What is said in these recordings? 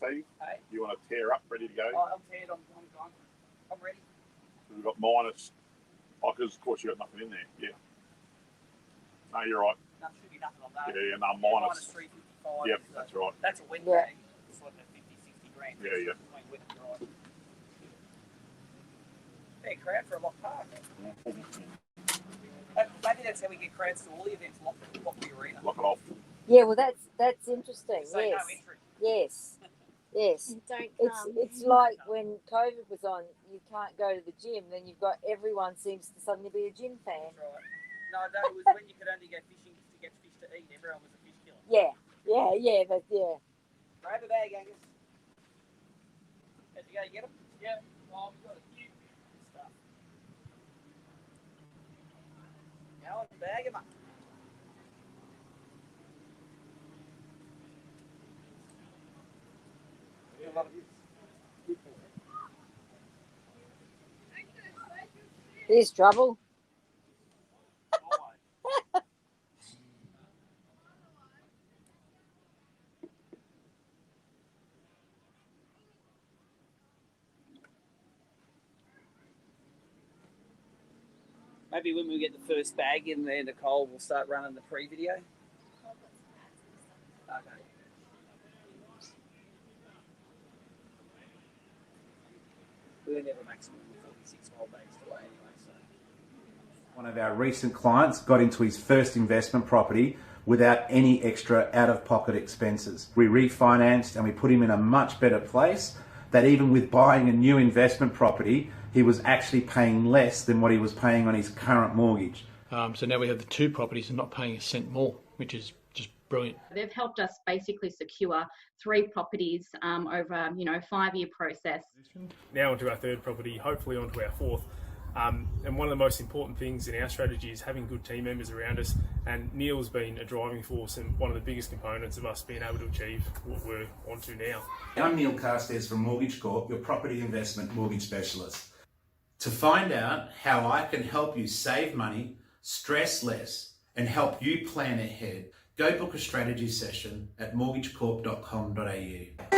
Steve? Hey. You want to tear up, ready to go? Oh, I'm teared. I'm ready. So we've got minus. Oh, because of course you got nothing in there. Yeah. No, you're right. No, should be nothing on that. Yeah, no, minus 355. Yep, that's right. That's a win bag. It's like a 50, 60 grand. Yeah. Wet and dry. Yeah, crowd for a lock park. Maybe that's how we get crowds to all the events. Lock the arena. Lock it off. Yeah, well, that's interesting. Say yes. no entry. Yes. Yes. It's like when COVID was on, you can't go to the gym, then you've got everyone seems to suddenly be a gym fan. That's right. No, it was when you could only go fishing to get fish to eat. Everyone was a fish killer. Yeah. Grab a bag, Angus. How'd you go? You get them? Yeah. Oh, we've got a few stuff. Go and bag them up. Here's trouble. Maybe when we get the first bag in there, Nicole, we'll start running the pre-video. Okay. We only have a maximum of 46 whole bags to weigh anyway, so. One of our recent clients got into his first investment property without any extra out-of-pocket expenses. We refinanced and we put him in a much better place that even with buying a new investment property, he was actually paying less than what he was paying on his current mortgage. So now we have the two properties and not paying a cent more, which is just brilliant. They've helped us basically secure 3 properties over a 5-year process. Now onto our third property, hopefully onto our fourth. And one of the most important things in our strategy is having good team members around us, and Neil's been a driving force and one of the biggest components of us being able to achieve what we're onto now. I'm Neil Carstairs from Mortgage Corp, your property investment mortgage specialist. To find out how I can help you save money, stress less, and help you plan ahead, go book a strategy session at mortgagecorp.com.au.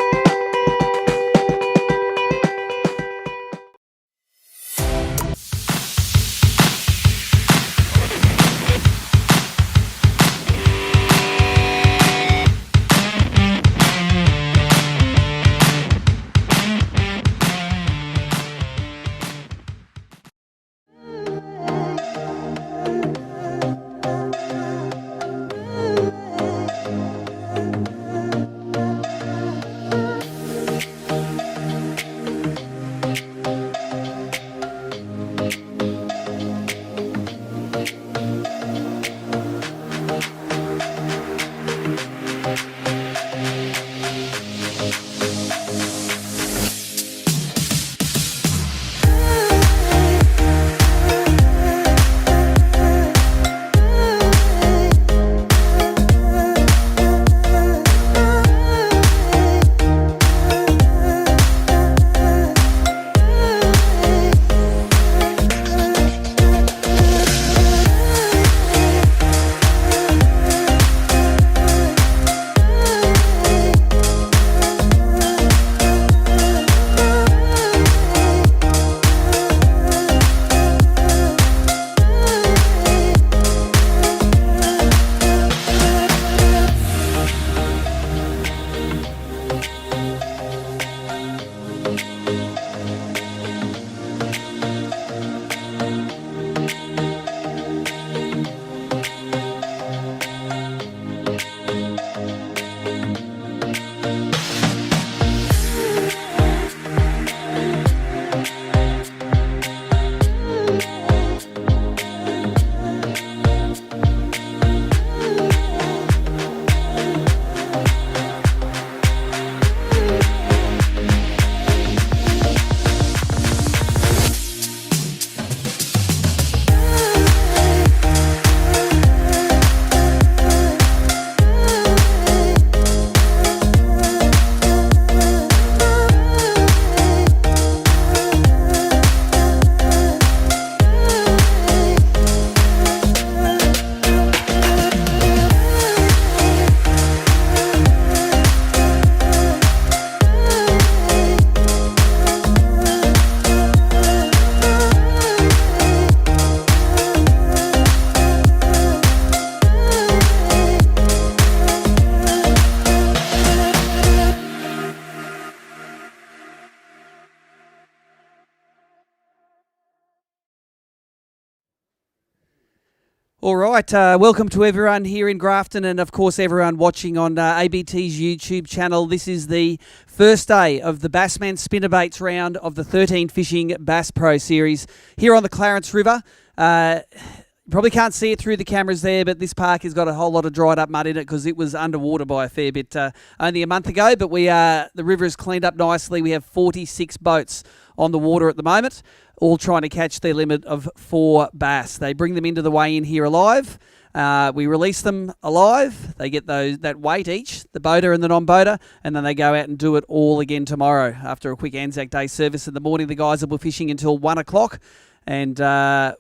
All right, welcome to everyone here in Grafton and, of course, everyone watching on ABT's YouTube channel. This is the first day of the Bassman Spinnerbaits round of the 13Fishing Bass Pro Series here on the Clarence River. You probably can't see it through the cameras there, but this park has got a whole lot of dried up mud in it because it was underwater by a fair bit only a month ago. But the river is cleaned up nicely. We have 46 boats on the water at the moment, all trying to catch their limit of 4 bass. They bring them into the weigh-in here alive. We release them alive. They get that weight each, the boater and the non-boater, and then they go out and do it all again tomorrow. After a quick Anzac Day service in the morning, the guys will be fishing until 1 o'clock. And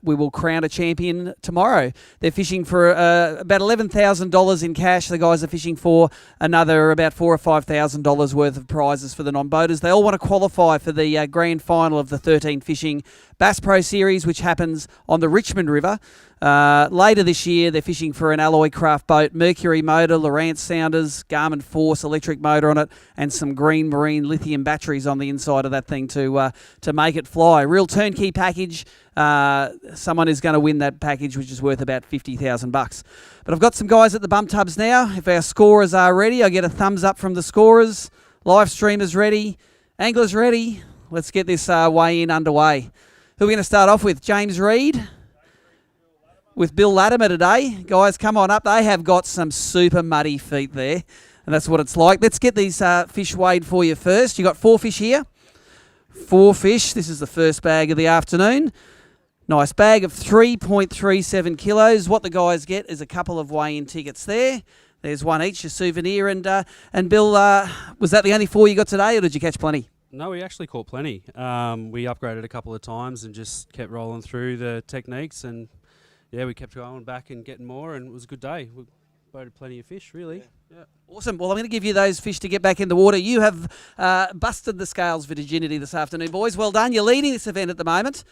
we will crown a champion tomorrow. They're fishing for about $11,000 in cash. The guys are fishing for another about $4,000 or $5,000 worth of prizes for the non-boaters. They all want to qualify for the grand final of the 13Fishing Bass Pro Series, which happens on the Richmond River. Later this year, they're fishing for an alloy craft boat, Mercury motor, Lowrance sounders, Garmin Force electric motor on it, and some green marine lithium batteries on the inside of that thing to make it fly. Real turnkey package. Someone is going to win that package, which is worth about $50,000. But I've got some guys at the bump tubs now. If our scorers are ready, I get a thumbs up from the scorers. Live streamers ready. Anglers ready. Let's get this weigh-in underway. Who are we going to start off with? James Reed with Bill Latimer today. Guys, come on up. They have got some super muddy feet there, and that's what it's like. Let's get these fish weighed for you first. You got 4 fish here. 4 fish. This is the first bag of the afternoon. Nice bag of 3.37 kilos. What the guys get is a couple of weigh-in tickets there. There's one each, a souvenir. And Bill, was that the only 4 you got today, or did you catch plenty? No, we actually caught plenty. We upgraded a couple of times and just kept rolling through the techniques, and yeah, we kept going back and getting more, and it was a good day. We boated plenty of fish, really. Yeah. Awesome. Well, I'm going to give you those fish to get back in the water. You have busted the scales virginity this afternoon, boys. Well done. You're leading this event at the moment.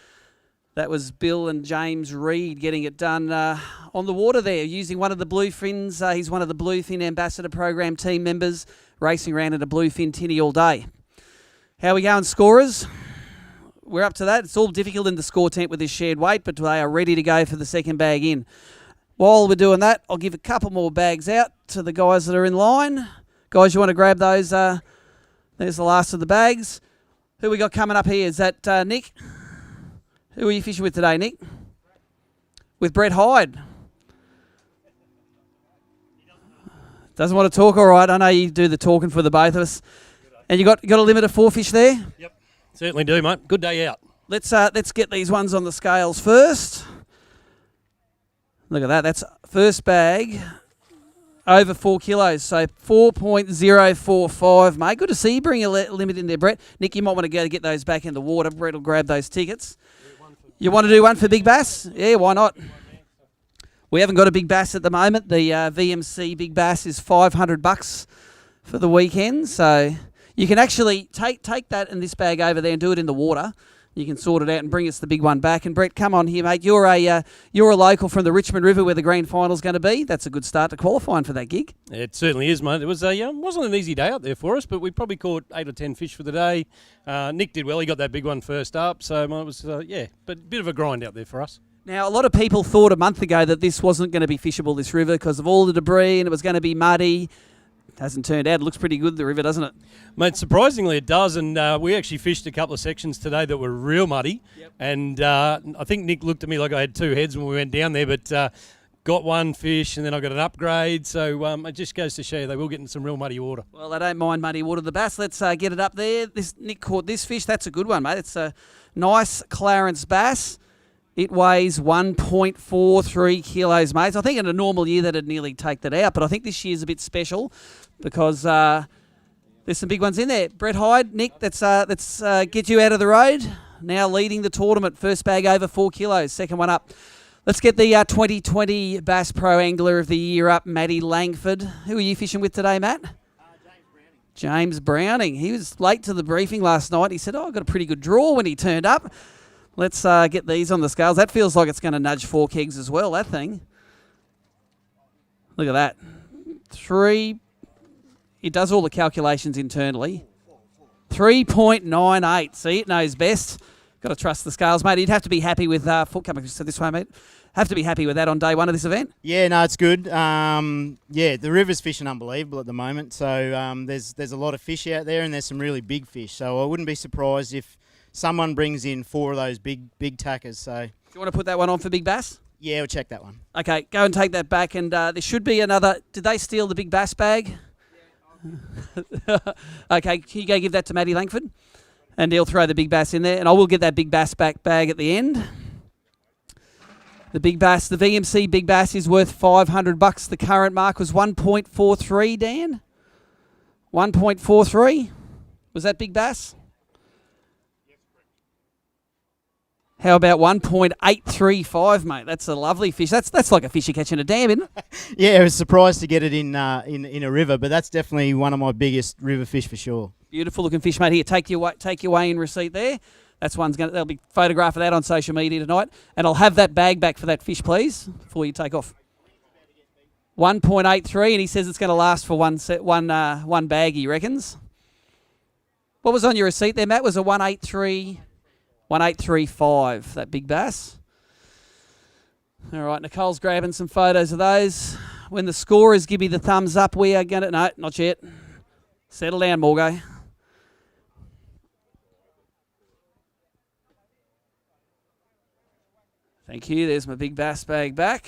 That was Bill and James Reed getting it done on the water there, using one of the Bluefins. He's one of the Bluefin Ambassador Program team members, racing around in a Bluefin tinny all day. How are we going, scorers? We're up to that. It's all difficult in the score tent with this shared weight, but they are ready to go for the second bag in. While we're doing that, I'll give a couple more bags out to the guys that are in line. Guys, you want to grab those? There's the last of the bags. Who we got coming up here? Is that Nick? Who are you fishing with today, Nick? With Brett Hyde. Doesn't want to talk, all right. I know you do the talking for the both of us. And you got a limit of 4 fish there? Yep, certainly do, mate. Good day out. Let's get these ones on the scales first. Look at that. That's first bag over 4 kilos. So 4.045, mate. Good to see you bring a limit in there, Brett. Nick, you might want to go to get those back in the water. Brett will grab those tickets. You want to do one for Big Bass? Yeah, why not? We haven't got a Big Bass at the moment. The VMC Big Bass is $500 for the weekend. So you can actually take that and this bag over there and do it in the water. You can sort it out and bring us the big one back. And Brett, come on here, mate. You're a local from the Richmond River where the grand final's going to be. That's a good start to qualifying for that gig. It certainly is, mate. It was wasn't an easy day out there for us, but we probably caught 8 or 10 fish for the day. Nick did well. He got that big one first up. So it was, but a bit of a grind out there for us. Now, a lot of people thought a month ago that this wasn't going to be fishable, this river, because of all the debris and it was going to be muddy. It hasn't turned out. It looks pretty good, the river, doesn't it? Mate, surprisingly it does, and we actually fished a couple of sections today that were real muddy. Yep. And I think Nick looked at me like I had 2 heads when we went down there, but got 1 fish and then I got an upgrade. So it just goes to show you they will get in some real muddy water. Well, they don't mind muddy water. The bass, let's get it up there. Nick caught this fish. That's a good one, mate. It's a nice Clarence bass. It weighs 1.43 kilos, mates. I think in a normal year that'd nearly take that out, but I think this year's a bit special because there's some big ones in there. Brett Hyde, Nick, let's get you out of the road. Now leading the tournament. First bag over 4 kilos, second one up. Let's get the 2020 Bass Pro Angler of the Year up, Matty Langford. Who are you fishing with today, Matt? James Browning. He was late to the briefing last night. He said, I got a pretty good draw when he turned up. Let's get these on the scales. That feels like it's going to nudge 4 kegs as well, that thing. Look at that. 3. It does all the calculations internally. 3.98. See, it knows best. Got to trust the scales, mate. You'd have to be happy with coming to this way, mate. Have to be happy with that on day one of this event. Yeah, no, it's good. Yeah, the river's fishing unbelievable at the moment. So there's a lot of fish out there, and there's some really big fish. So I wouldn't be surprised if someone brings in 4 of those big tackers. So Do you want to put that one on for big bass? yeah, we'll check that one. Okay, go and take that back. And there should be another. Did they steal the big bass bag? Okay, can you go give that to Matty Langford? And he'll throw the big bass in there. And I will get that big bass back bag at the end. The big bass, the VMC big bass is worth $500. The current mark was 1.43, Dan? 1.43? Was that big bass? How about 1.835, mate? That's a lovely fish. That's like a fish you catch in a dam, isn't it? Yeah, I was surprised to get it in a river, but that's definitely one of my biggest river fish for sure. Beautiful looking fish, mate. Here, take your weigh in receipt there. That's there'll be a photograph of that on social media tonight. And I'll have that bag back for that fish, please, before you take off. 1.83, and he says it's going to last for one bag, he reckons. What was on your receipt there, Matt? Was a 1.835, that big bass. All right, Nicole's grabbing some photos of those. When the scorers give me the thumbs up, we are going to... No, not yet. Settle down, Morgo. Thank you. There's my big bass bag back.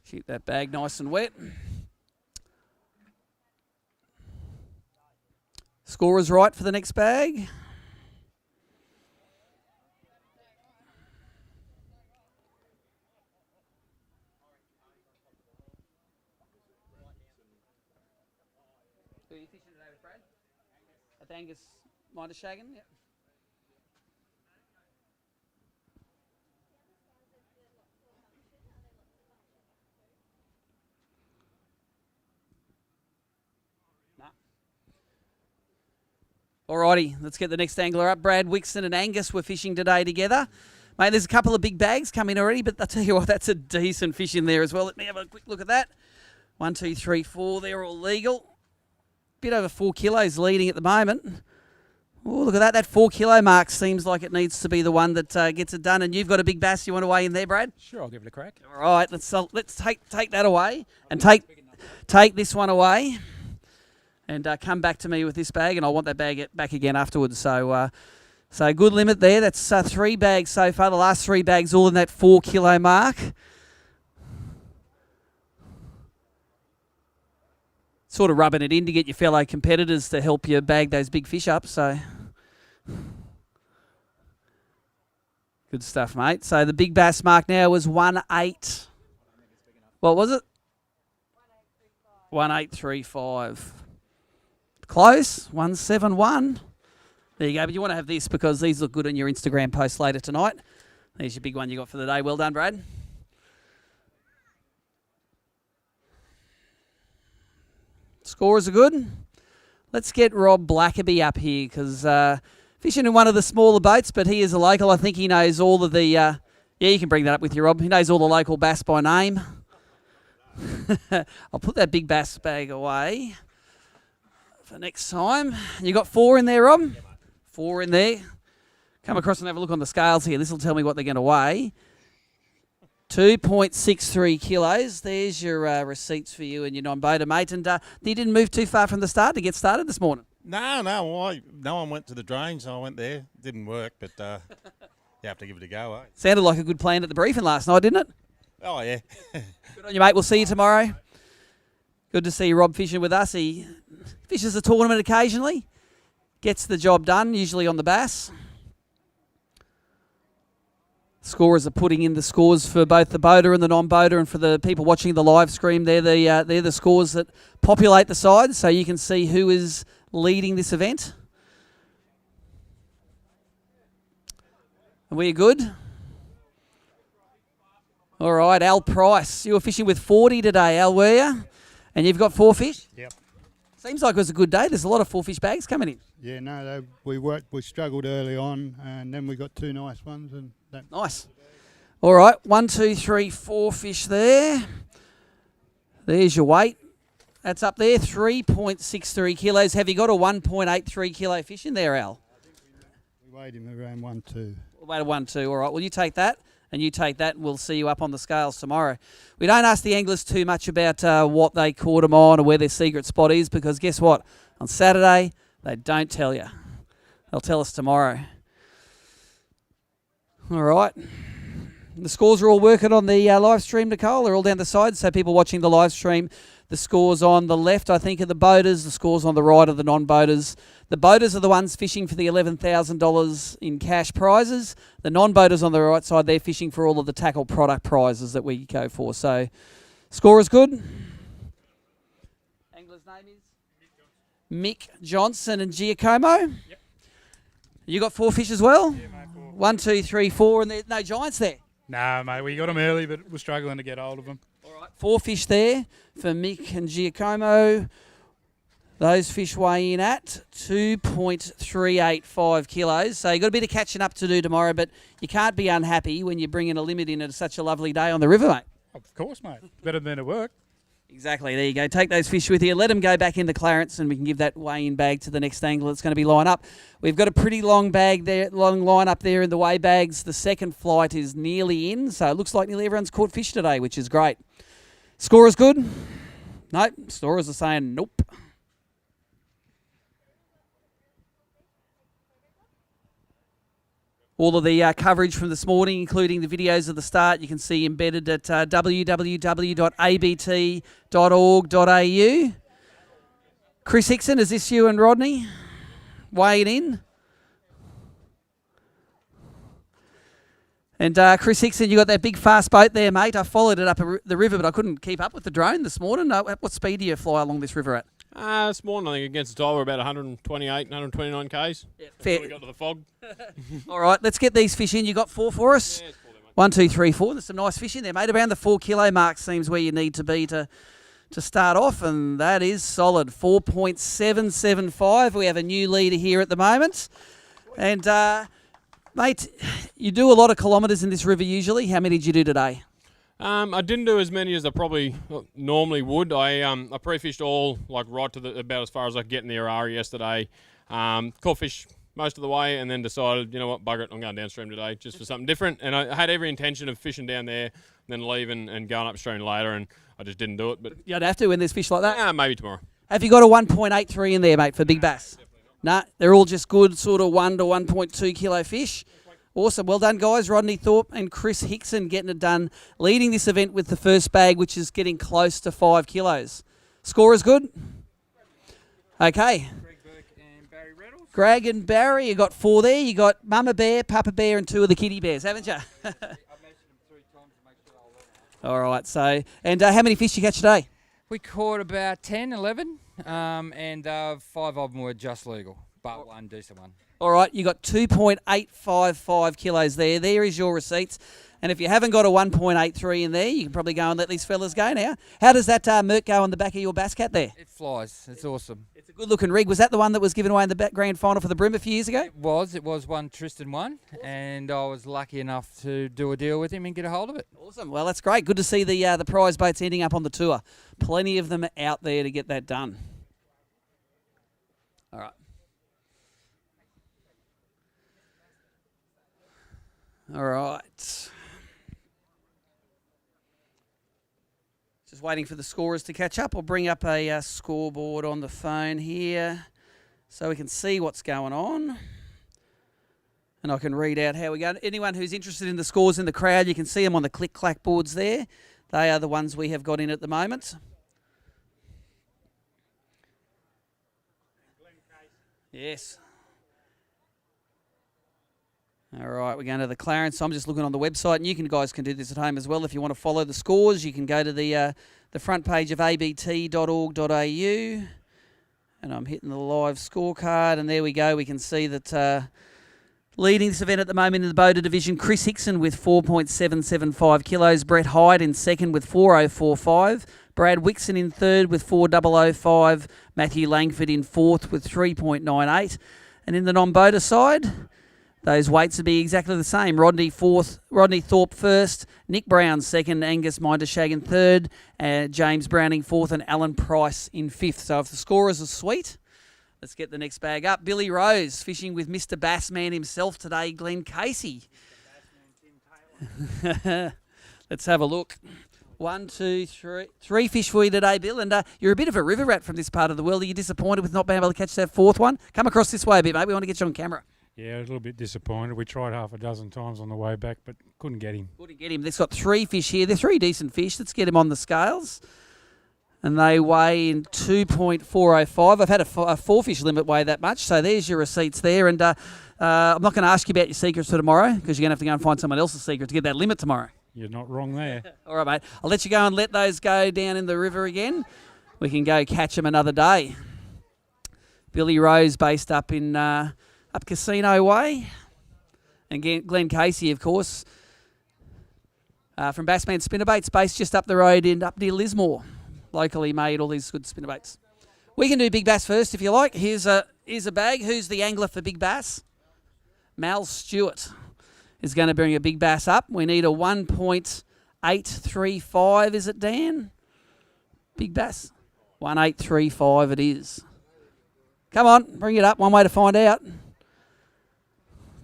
Keep that bag nice and wet. Scorer's right for the next bag. Who are you fishing today with, Brad? At Angus Minder Shaggin? Yep. Alrighty, let's get the next angler up. Brad Wixon and Angus were fishing today together. Mate, there's a couple of big bags coming already, but I'll tell you what, that's a decent fish in there as well. Let me have a quick look at that. 1, 2, 3, 4, they're all legal. Bit over 4 kilos leading at the moment. Oh, look at that. That 4 kilo mark seems like it needs to be the one that gets it done. And you've got a big bass you want to weigh in there, Brad? Sure, I'll give it a crack. All right, let's take that away and take this one away. And come back to me with this bag, and I want that bag back again afterwards. So good limit there. That's 3 bags so far. The last 3 bags all in that 4 kilo mark. Sort of rubbing it in to get your fellow competitors to help you bag those big fish up. So good stuff, mate. So the big bass mark now was 1.8. What was it? 1.835. Close, 171. There you go. But you want to have this because these look good on your Instagram post later tonight. There's your big one you got for the day. Well done, Brad. Scores are good. Let's get Rob Blackaby up here because fishing in one of the smaller boats, but he is a local. I think he knows all of the... yeah, you can bring that up with you, Rob. He knows all the local bass by name. I'll put that big bass bag away for next time. You got 4 in there, Rob? 4 in there. Come across and have a look on the scales here. This will tell me what they're going to weigh. 2.63 kilos. There's your receipts for you and your non-boater, mate. And you didn't move too far from the start to get started this morning. No one went to the drain, so I went there. Didn't work, but you have to give it a go, eh? Sounded like a good plan at the briefing last night, didn't it? Oh, yeah. Good on you, mate. We'll see you tomorrow. Good to see Rob fishing with us. He fishes a tournament occasionally. Gets the job done, usually on the bass. Scorers are putting in the scores for both the boater and the non-boater, and for the people watching the live stream, they're the scores that populate the sides, so you can see who is leading this event. Are we good? All right, Al Price. You were fishing with 40 today, Al, were you? And you've got 4 fish? Yep. Seems like it was a good day. There's a lot of 4 fish bags coming in. Yeah, no, we struggled early on, and then we got 2 nice ones. And that. Nice. All right, 1, 2, 3, 4 fish there. There's your weight. That's up there, 3.63 kilos. Have you got a 1.83 kilo fish in there, Al? We weighed him around 1.2. We'll wait a 1.2. All right. Well, you take that, and you take that, and we'll see you up on the scales tomorrow. We don't ask the anglers too much about what they caught them on or where their secret spot is, because guess what? On Saturday, they don't tell you. They'll tell us tomorrow. All right. The scores are all working on the live stream, Nicole. They're all down the side, so people watching the live stream, the scores on the left, I think, are the boaters. The scores on the right are the non-boaters. The boaters are the ones fishing for the $11,000 in cash prizes. The non-boaters on the right side, they're fishing for all of the tackle product prizes that we go for. So, score is good. Angler's name is? Mick Johnson and Giacomo. Yep. You got 4 fish as well? Yeah, mate, 4. 1, 2, 3, 4, and there's no giants there? No, mate, we got them early, but we're struggling to get hold of them. All right, 4 fish there for Mick and Giacomo. Those fish weigh in at 2.385 kilos. So you've got a bit of catching up to do tomorrow, but you can't be unhappy when you bring in a limit in at such a lovely day on the river, mate. Of course, mate. Better than at work. Exactly. There you go. Take those fish with you. Let them go back in the Clarence, and we can give that weigh-in bag to the next angler that's going to be line up. We've got a pretty long bag there, long line up there in the weigh bags. The second flight is nearly in, so it looks like nearly everyone's caught fish today, which is great. Score is good? Nope. Scorers are saying nope. All of the coverage from this morning, including the videos of the start, you can see embedded at www.abt.org.au. Chris Hickson, is this you and Rodney weighing in? And Chris Hickson, you got that big fast boat there, mate. I followed it up the river, but I couldn't keep up with the drone this morning. What speed do you fly along this river at? This morning, I think against the tide, we're about 128, 129 k's. Yeah, fair. We got to the fog. All right, let's get these fish in. You got 4 for us? Yeah, it's 4 there, mate. 1, 2, 3, 4. There's some nice fish in there, mate. Around the 4 kilo mark seems where you need to be to start off, and that is solid. 4.775. We have a new leader here at the moment. And, mate, you do a lot of kilometres in this river usually. How many did you do today? I didn't do as many as I probably normally would. I pre-fished all right to about as far as I could get in the Arari yesterday. Caught fish most of the way, and then decided, you know what, bugger it, I'm going downstream today just for something different. And I had every intention of fishing down there, then leaving and going upstream later, and I just didn't do it. But you'd have to when there's fish like that. Maybe tomorrow. Have you got a 1.83 in there, mate, for big bass? No, they're all just good sort of 1 to 1.2 kilo fish. Awesome. Well done, guys. Rodney Thorpe and Chris Hickson getting it done, leading this event with the first bag, which is getting close to 5 kilos. Score is good? Okay. Greg and Barry, you got 4 there. You got Mama Bear, Papa Bear, and 2 of the kitty bears, haven't you? All right. So, and how many fish did you catch today? We caught about 10, 11, and 5 of them were just legal, but one decent one. All right, you got 2.855 kilos there. There is your receipts. And if you haven't got a 1.83 in there, you can probably go and let these fellas go now. How does that Merc go on the back of your bass cat there? It flies. It's awesome. It's a good-looking rig. Was that the one that was given away in the grand final for the Brim a few years ago? It was. It was one Tristan won, and I was lucky enough to do a deal with him and get a hold of it. Awesome. Well, that's great. Good to see the prize boats ending up on the tour. Plenty of them out there to get that done. All right. All right. Just waiting for the scorers to catch up. I'll bring up a scoreboard on the phone here so we can see what's going on. And I can read out how we go. Anyone who's interested in the scores in the crowd, you can see them on the click-clack boards there. They are the ones we have got in at the moment. Yes. All right, we're going to the Clarence. I'm just looking on the website, and you guys can do this at home as well. If you want to follow the scores, you can go to the front page of abt.org.au, and I'm hitting the live scorecard, and there we go. We can see that leading this event at the moment in the boater division, Chris Hickson with 4.775 kilos, Brett Hyde in second with 4.045, Brad Wixon in third with 4.005, Matthew Langford in fourth with 3.98, and in the non-boater side, those weights would be exactly the same. Rodney Thorpe first, Nick Brown second, Angus Mindershagen third, James Browning fourth, and Alan Price in fifth. So if the scorers are sweet, let's get the next bag up. Billy Rose fishing with Mr. Bassman himself today, Glenn Casey. Let's have a look. 1, 2, 3. 3 fish for you today, Bill. And you're a bit of a river rat from this part of the world. Are you disappointed with not being able to catch that fourth one? Come across this way a bit, mate. We want to get you on camera. Yeah, a little bit disappointed. We tried half a dozen times on the way back, but couldn't get him. Couldn't get him. They've got 3 fish here. They're 3 decent fish. Let's get him on the scales. And they weigh in 2.405. I've had a 4-fish limit weigh that much. So there's your receipts there. And I'm not going to ask you about your secrets for tomorrow because you're going to have to go and find someone else's secret to get that limit tomorrow. You're not wrong there. All right, mate. I'll let you go and let those go down in the river again. We can go catch them another day. Billy Rose based up in up Casino Way. And Glenn Casey, of course, from Bassman Spinnerbaits, based just up the road up near Lismore. Locally made all these good spinnerbaits. We can do big bass first if you like. Here's a bag. Who's the angler for big bass? Mal Stewart is going to bring a big bass up. We need a 1.835, is it, Dan? Big bass. 1.835 it is. Come on, bring it up. One way to find out.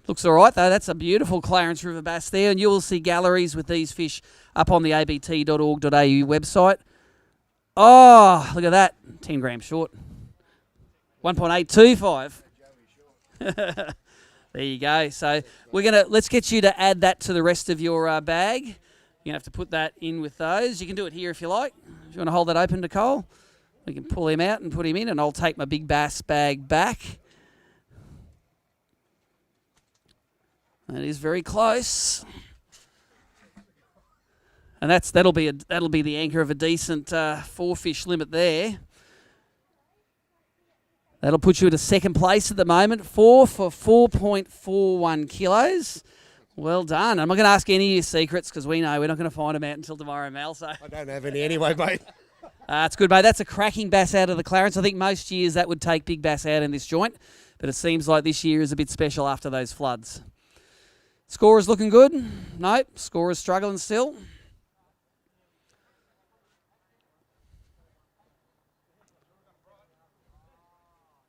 Looks all right, though. That's a beautiful Clarence River bass there, and you will see galleries with these fish up on the abt.org.au website. Oh, look at that. 10 grams short. 1.825. There you go. So let's get you to add that to the rest of your bag. You're going to have to put that in with those. You can do it here if you like. If you want to hold that open, Nicole, we can pull him out and put him in, and I'll take my big bass bag back. That is very close. And that'll be the anchor of a decent 4-fish limit there. That'll put you at a second place at the moment. 4 for 4.41 kilos. Well done. I'm not going to ask any of your secrets because we know we're not going to find them out until tomorrow, Mel. So I don't have any anyway, mate. It's good, mate. That's a cracking bass out of the Clarence. I think most years that would take big bass out in this joint, but it seems like this year is a bit special after those floods. Scorers looking good? Nope. Scorers struggling still.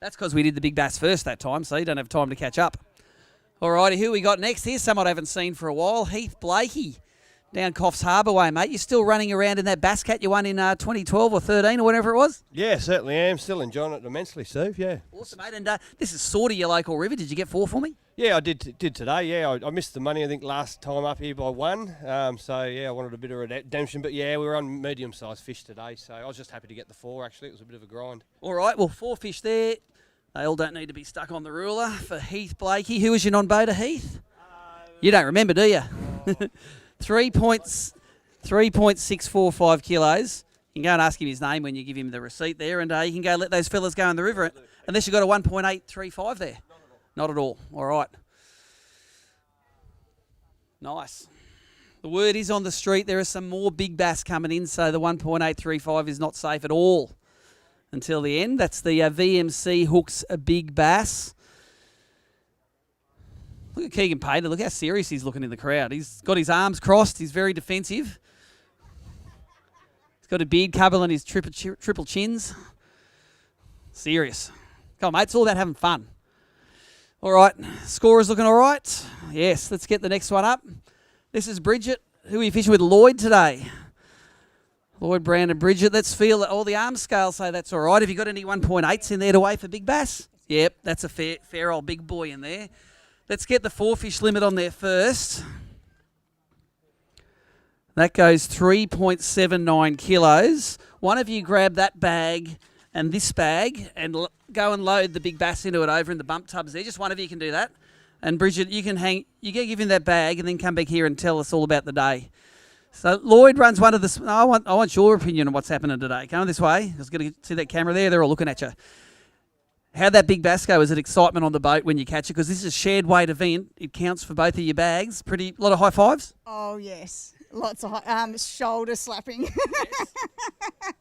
That's because we did the big bass first that time, so you don't have time to catch up. All righty, who we got next? Here's someone I haven't seen for a while. Heath Blakey down Coffs Harbour way, mate. You're still running around in that bass cat you won in 2012 or 13 or whatever it was? Yeah, certainly am. Still enjoying it immensely, Steve, yeah. Awesome, mate. And this is sort of your local river. Did you get 4 for me? Yeah, I did today, yeah. I missed the money, I think, last time up here by 1. So, yeah, I wanted a bit of redemption. But, yeah, we were on medium-sized fish today, so I was just happy to get the 4, actually. It was a bit of a grind. All right, well, 4 fish there. They all don't need to be stuck on the ruler for Heath Blakey. Who was your non-boater, Heath? You don't remember, do you? 3.645 kilos. You can go and ask him his name when you give him the receipt there, and you can go let those fellas go in the river. Unless you've got a 1.835 there. Not at all. All right. Nice. The word is on the street. There are some more big bass coming in, so the 1.835 is not safe at all until the end. That's the VMC Hooks a Big Bass. Look at Keegan Pater. Look how serious he's looking in the crowd. He's got his arms crossed. He's very defensive. He's got a beard couple and his triple chins. Serious. Come on, mate. It's all about having fun. All right. Scorer's looking all right. Yes, let's get the next one up. This is Bridget. Who are you fishing with? Lloyd today. Lloyd, Brandon, Bridget. Let's feel that all the arm scales say that's all right. Have you got any 1.8s in there to weigh for big bass? Yep, that's a fair old big boy in there. Let's get the 4-fish limit on there first. That goes 3.79 kilos. One of you grab that bag and this bag and go and load the big bass into it over in the bump tubs there. Just one of you can do that. And Bridget, you can give him that bag and then come back here and tell us all about the day. So Lloyd runs one of the... I want your opinion on what's happening today. Come this way. I was going to see that camera there. They're all looking at you. How'd that big bass go? Is it excitement on the boat when you catch it? Because this is a shared weight event. It counts for both of your bags. A lot of high fives? Oh, yes. Lots of shoulder slapping.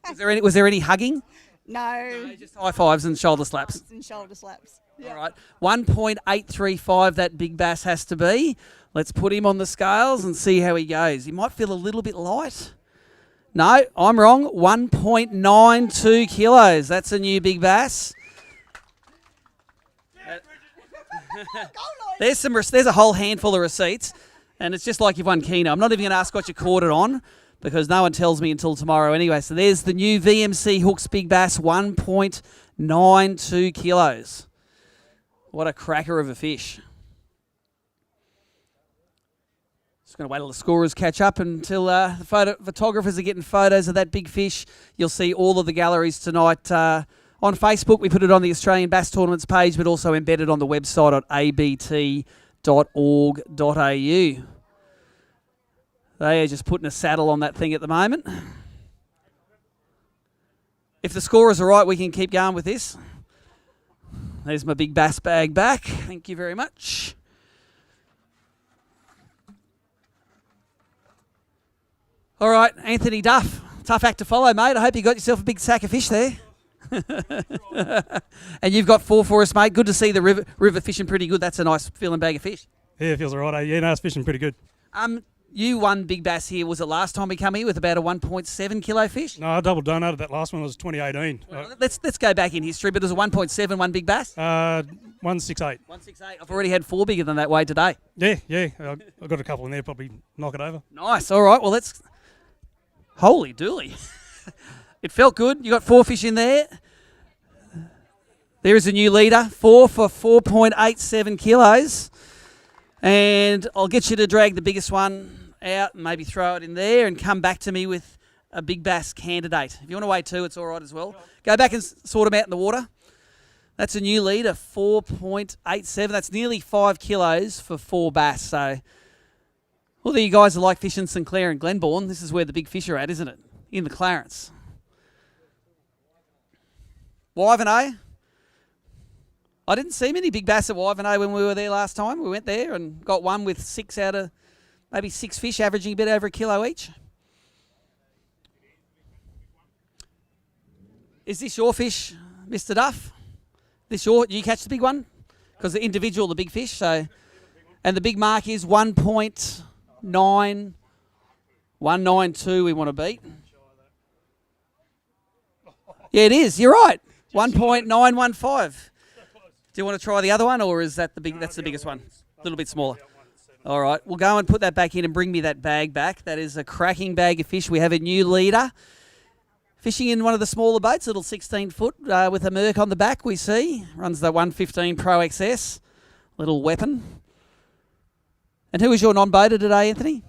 Was there any hugging? No. Just high fives and shoulder slaps. And shoulder slaps. Yeah. All right. 1.835 that big bass has to be. Let's put him on the scales and see how he goes. He might feel a little bit light. No, I'm wrong. 1.92 kilos. That's a new big bass. There's a whole handful of receipts, and it's just like you've won Keno. I'm not even going to ask what you caught it on, because no one tells me until tomorrow anyway. So there's the new VMC Hooks Big Bass, 1.92 kilos. What a cracker of a fish. Just going to wait till the scorers catch up until the photographers are getting photos of that big fish. You'll see all of the galleries tonight on Facebook. We put it on the Australian Bass Tournaments page, but also embedded on the website at abt.org.au. They are just putting a saddle on that thing at the moment. If the scorers are right, we can keep going with this. There's my big bass bag back. Thank you very much. All right, Anthony Duff. Tough act to follow, mate. I hope you got yourself a big sack of fish there. And you've got 4 for us, mate. Good to see the river fishing pretty good. That's a nice feeling bag of fish. Yeah, it feels all right. Yeah, no, it's fishing pretty good. You won big bass here. Was it last time we come here with about a 1.7 kilo fish? No, I double donated that last one. It was 2018. Let's go back in history. But it was a 1.7 one big bass. 168. 168. I've already had 4 bigger than that weight today. Yeah. I've got a couple in there. Probably knock it over. Nice. All right. Well, let's. Holy dooly! It felt good. You got 4 fish in there. There is a new leader. 4 for 4.87 kilos. And I'll get you to drag the biggest one out and maybe throw it in there and come back to me with a big bass candidate. If you want to weigh 2, it's all right as well. Go back and sort them out in the water. That's a new leader, 4.87. That's nearly 5 kilos for 4 bass. So, well, you guys are like fishing St Clair and Glenbourne. This is where the big fish are at, isn't it? In the Clarence. Wivenhoe. I didn't see many big bass at Wivenhoe when we were there last time. We went there and got one with 6 out of maybe 6 fish, averaging a bit over a kilo each. Is this your fish, Mr. Duff? Do you catch the big one? Because the individual, the big fish. So, and the big mark is 1.9192 we want to beat. Yeah, it is. You're right. 1.915. Do you want to try the other one, or is that that's the biggest one? A little bit smaller. All right, we'll go and put that back in and bring me that bag back. That is a cracking bag of fish. We have a new leader fishing in one of the smaller boats, little 16-foot with a Merc on the back. We see runs the 115 Pro XS, little weapon. And who is your non-boater today, Anthony?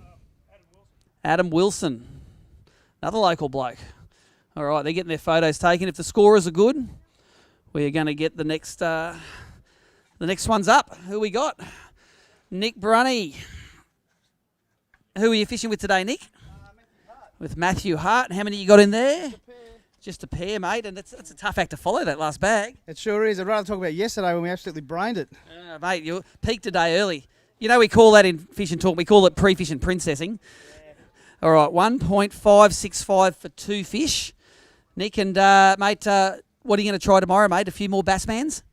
Adam Wilson, another local bloke. All right, they're getting their photos taken. If the scorers are good, we are going to get the next ones up. Who we got? Nick Brunny. Who are you fishing with today, Nick? With Matthew Hart. How many you got in there? Just a pair, mate. And that's a tough act to follow, that last bag. It sure is. I'd rather talk about yesterday when we absolutely brained it. Mate, you peaked today early. You know we call that in Fish and Talk, we call it pre-fishing princessing. Yeah. All right, 1.565 for 2 fish. Nick and, mate, what are you going to try tomorrow, mate? A few more Bassmans?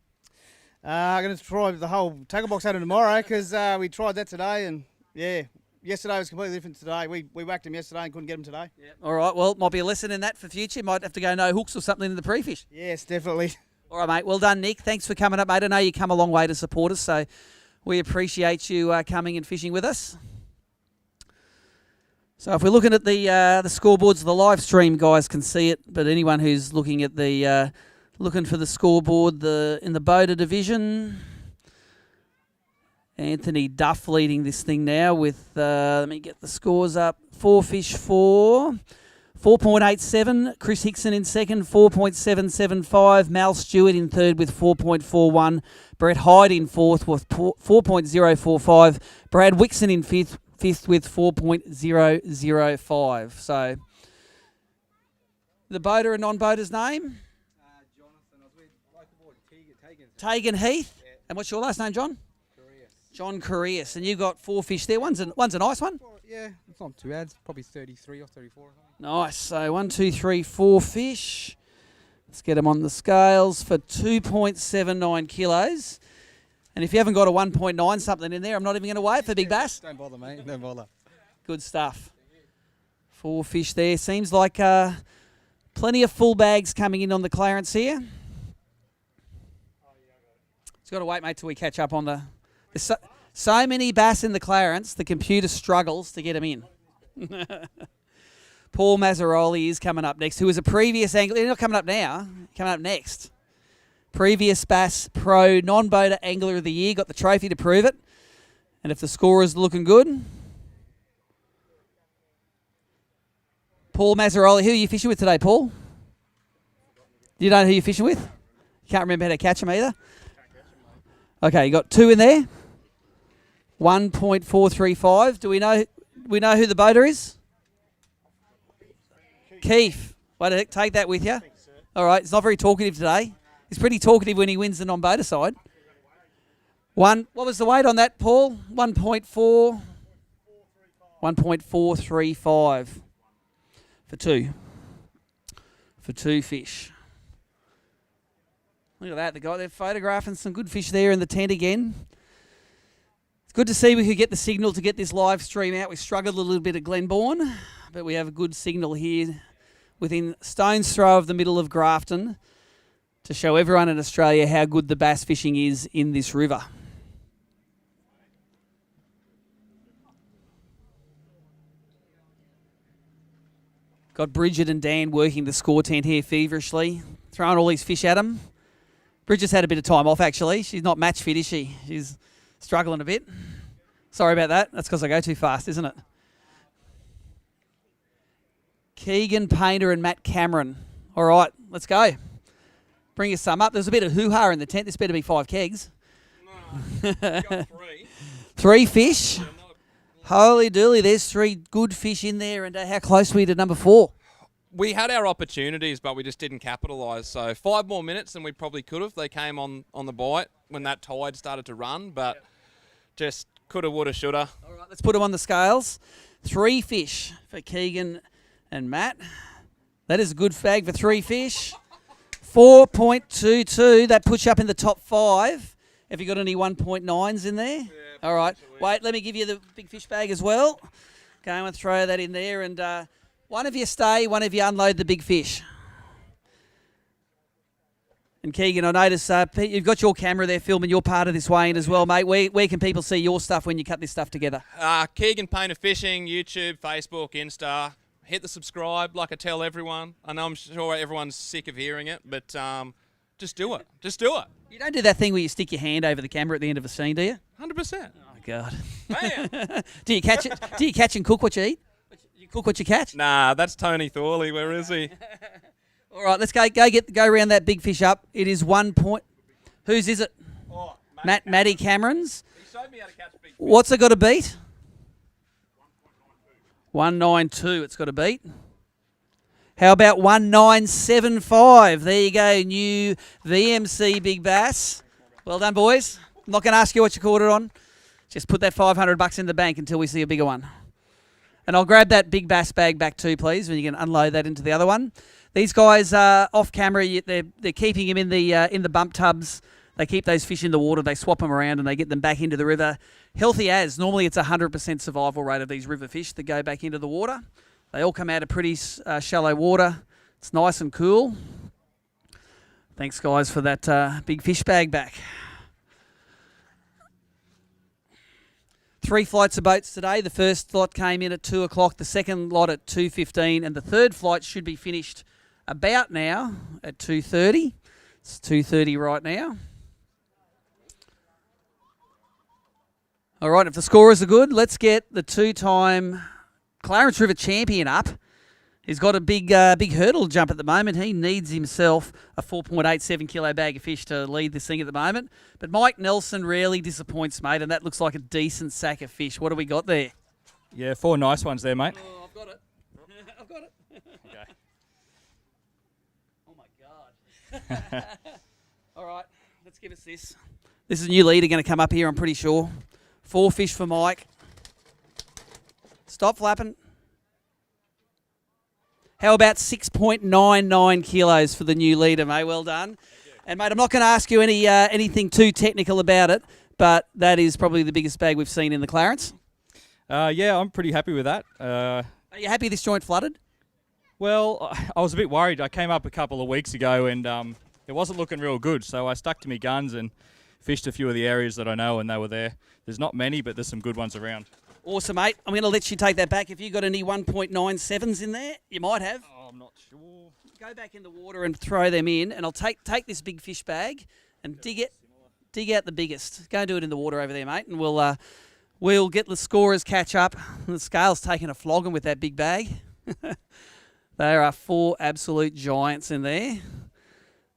I'm going to try the whole tackle box out tomorrow because we tried that today and, yeah, yesterday was completely different to today. We whacked them yesterday and couldn't get them today. Yep. All right, well, might be a lesson in that for future. Might have to go no hooks or something in the pre-fish. Yes, definitely. All right, mate. Well done, Nick. Thanks for coming up, mate. I know you come a long way to support us, so we appreciate you coming and fishing with us. So if we're looking at the scoreboards, the live stream guys can see it, but anyone who's looking at the looking for the scoreboard, in the boater division, Anthony Duff leading this thing now with let me get the scores up. 4 fish for 4.87. Chris Hickson in second, 4.775. Mal Stewart in third with 4.41. Brett Hyde in fourth with 4.045. Brad Wixon in fifth with 4.005. So, the boater and non-boater's name? Tegan Heath. Yeah. And what's your last name, John? Correas. John Correas. And you got 4 fish there. One's a nice one? Yeah, it's not too bad. It's probably 33 or 34 or something. Nice. So 1, 2, 3, 4 fish. Let's get them on the scales for 2.79 kilos. And if you haven't got a 1.9 something in there, I'm not even going to wait for Big Bass. Don't bother, mate. Don't bother. Good stuff. 4 fish there. Seems like plenty of full bags coming in on the Clarence here. It's got to wait, mate, till we catch up on the... There's so many bass in the Clarence, the computer struggles to get them in. Paul Mazzaroli is coming up next, who is a previous angler. He's not coming up now, coming up next. Previous Bass Pro non-boater angler of the year, got the trophy to prove it. And if the score is looking good... Paul Mazzaroli, who are you fishing with today, Paul? You don't know who you're fishing with? You can't remember how to catch them either? Okay, you got 2 in there. 1.435. Do we know who the boater is? Keith. Wait, take that with you. All right, he's not very talkative today. He's pretty talkative when he wins the non-boater side. What was the weight on that, Paul? 1.435 for 2. For 2 fish. Look at that. They're photographing some good fish there in the tent again. It's good to see we could get the signal to get this live stream out. We struggled a little bit at Glenbourne, but we have a good signal here within stone's throw of the middle of Grafton to show everyone in Australia how good the bass fishing is in this river. Got Bridget and Dan working the score tent here feverishly, throwing all these fish at them. Bridget's had a bit of time off, actually. She's not match fit, is she? She's struggling a bit. Sorry about that. That's because I go too fast, isn't it? Keegan Painter and Matt Cameron. All right, let's go. Bring us some up. There's a bit of hoo-ha in the tent. This better be 5 kegs. No, got 3. 3 fish. Holy dooly, there's 3 good fish in there. And how close were we to number 4? We had our opportunities, but we just didn't capitalise. So 5 more minutes than we probably could have. They came on the bite when that tide started to run, but just coulda, woulda, shoulda. All right, let's put them on the scales. 3 fish for Keegan and Matt. That is a good fag for 3 fish. 4.22. That puts you up in the top 5. Have you got any 1.9s in there? Yeah, all right. Wait, let me give you the big fish bag as well. Go and throw that in there. And one of you stay, one of you unload the big fish. And Keegan, I notice you've got your camera there filming your part of this weighing as well, mate. Where can people see your stuff when you cut this stuff together? Keegan Painter Fishing, YouTube, Facebook, Insta. Hit the subscribe like I tell everyone. I know I'm sure everyone's sick of hearing it, but just do it. Just do it. You don't do that thing where you stick your hand over the camera at the end of a scene, do you? 100%. Oh, God. Man. Do you catch it? Do you catch and cook what you eat? You cook what you catch? Nah, that's Tony Thorley. Where is he? All right, let's go around that big fish up. It is 1 point. Whose is it? Oh, Matty Cameron's. He showed me how to catch big fish. What's it got to beat? 192. It's got to beat. How about 1975? There you go, new VMC Big Bass. Well done, boys. I'm not going to ask you what you caught it on. Just put that $500 in the bank until we see a bigger one. And I'll grab that big bass bag back too, please, when you can unload that into the other one. These guys off camera, they're keeping them in the bump tubs. They keep those fish in the water. They swap them around and they get them back into the river. Healthy as. Normally it's 100% survival rate of these river fish that go back into the water. They all come out of pretty shallow water. It's nice and cool. Thanks, guys, for that big fish bag back. 3 flights of boats today. The first lot came in at 2 o'clock, the second lot at 2:15, and the third flight should be finished about now at 2:30. It's 2:30 right now. All right, if the scorers are good, let's get the 2-time Clarence River champion up. He's got a big hurdle jump at the moment. He needs himself a 4.87 kilo bag of fish to lead this thing at the moment. But Mike Nelson rarely disappoints, mate, and that looks like a decent sack of fish. What do we got there? Yeah, 4 nice ones there, mate. Oh, I've got it. I've got it. Okay. Oh, my God. All right, let's give us this. This is a new leader going to come up here, I'm pretty sure. 4 fish for Mike. Stop flapping. How about 6.99 kilos for the new leader, mate? Well done. And, mate, I'm not going to ask you anything too technical about it, but that is probably the biggest bag we've seen in the Clarence. Yeah, I'm pretty happy with that. Are you happy this joint flooded? Well, I was a bit worried. I came up a couple of weeks ago and it wasn't looking real good, so I stuck to my guns and fished a few of the areas that I know, and they were there. There's not many, but there's some good ones around. Awesome, mate. I'm going to let you take that back. If you got any 1.97s in there, you might have. Oh, I'm not sure. Go back in the water and throw them in, and I'll take this big fish bag and dig out the biggest. Go and do it in the water over there, mate, and we'll get the scorers catch up. The scale's taking a flogging with that big bag. There are 4 absolute giants in there.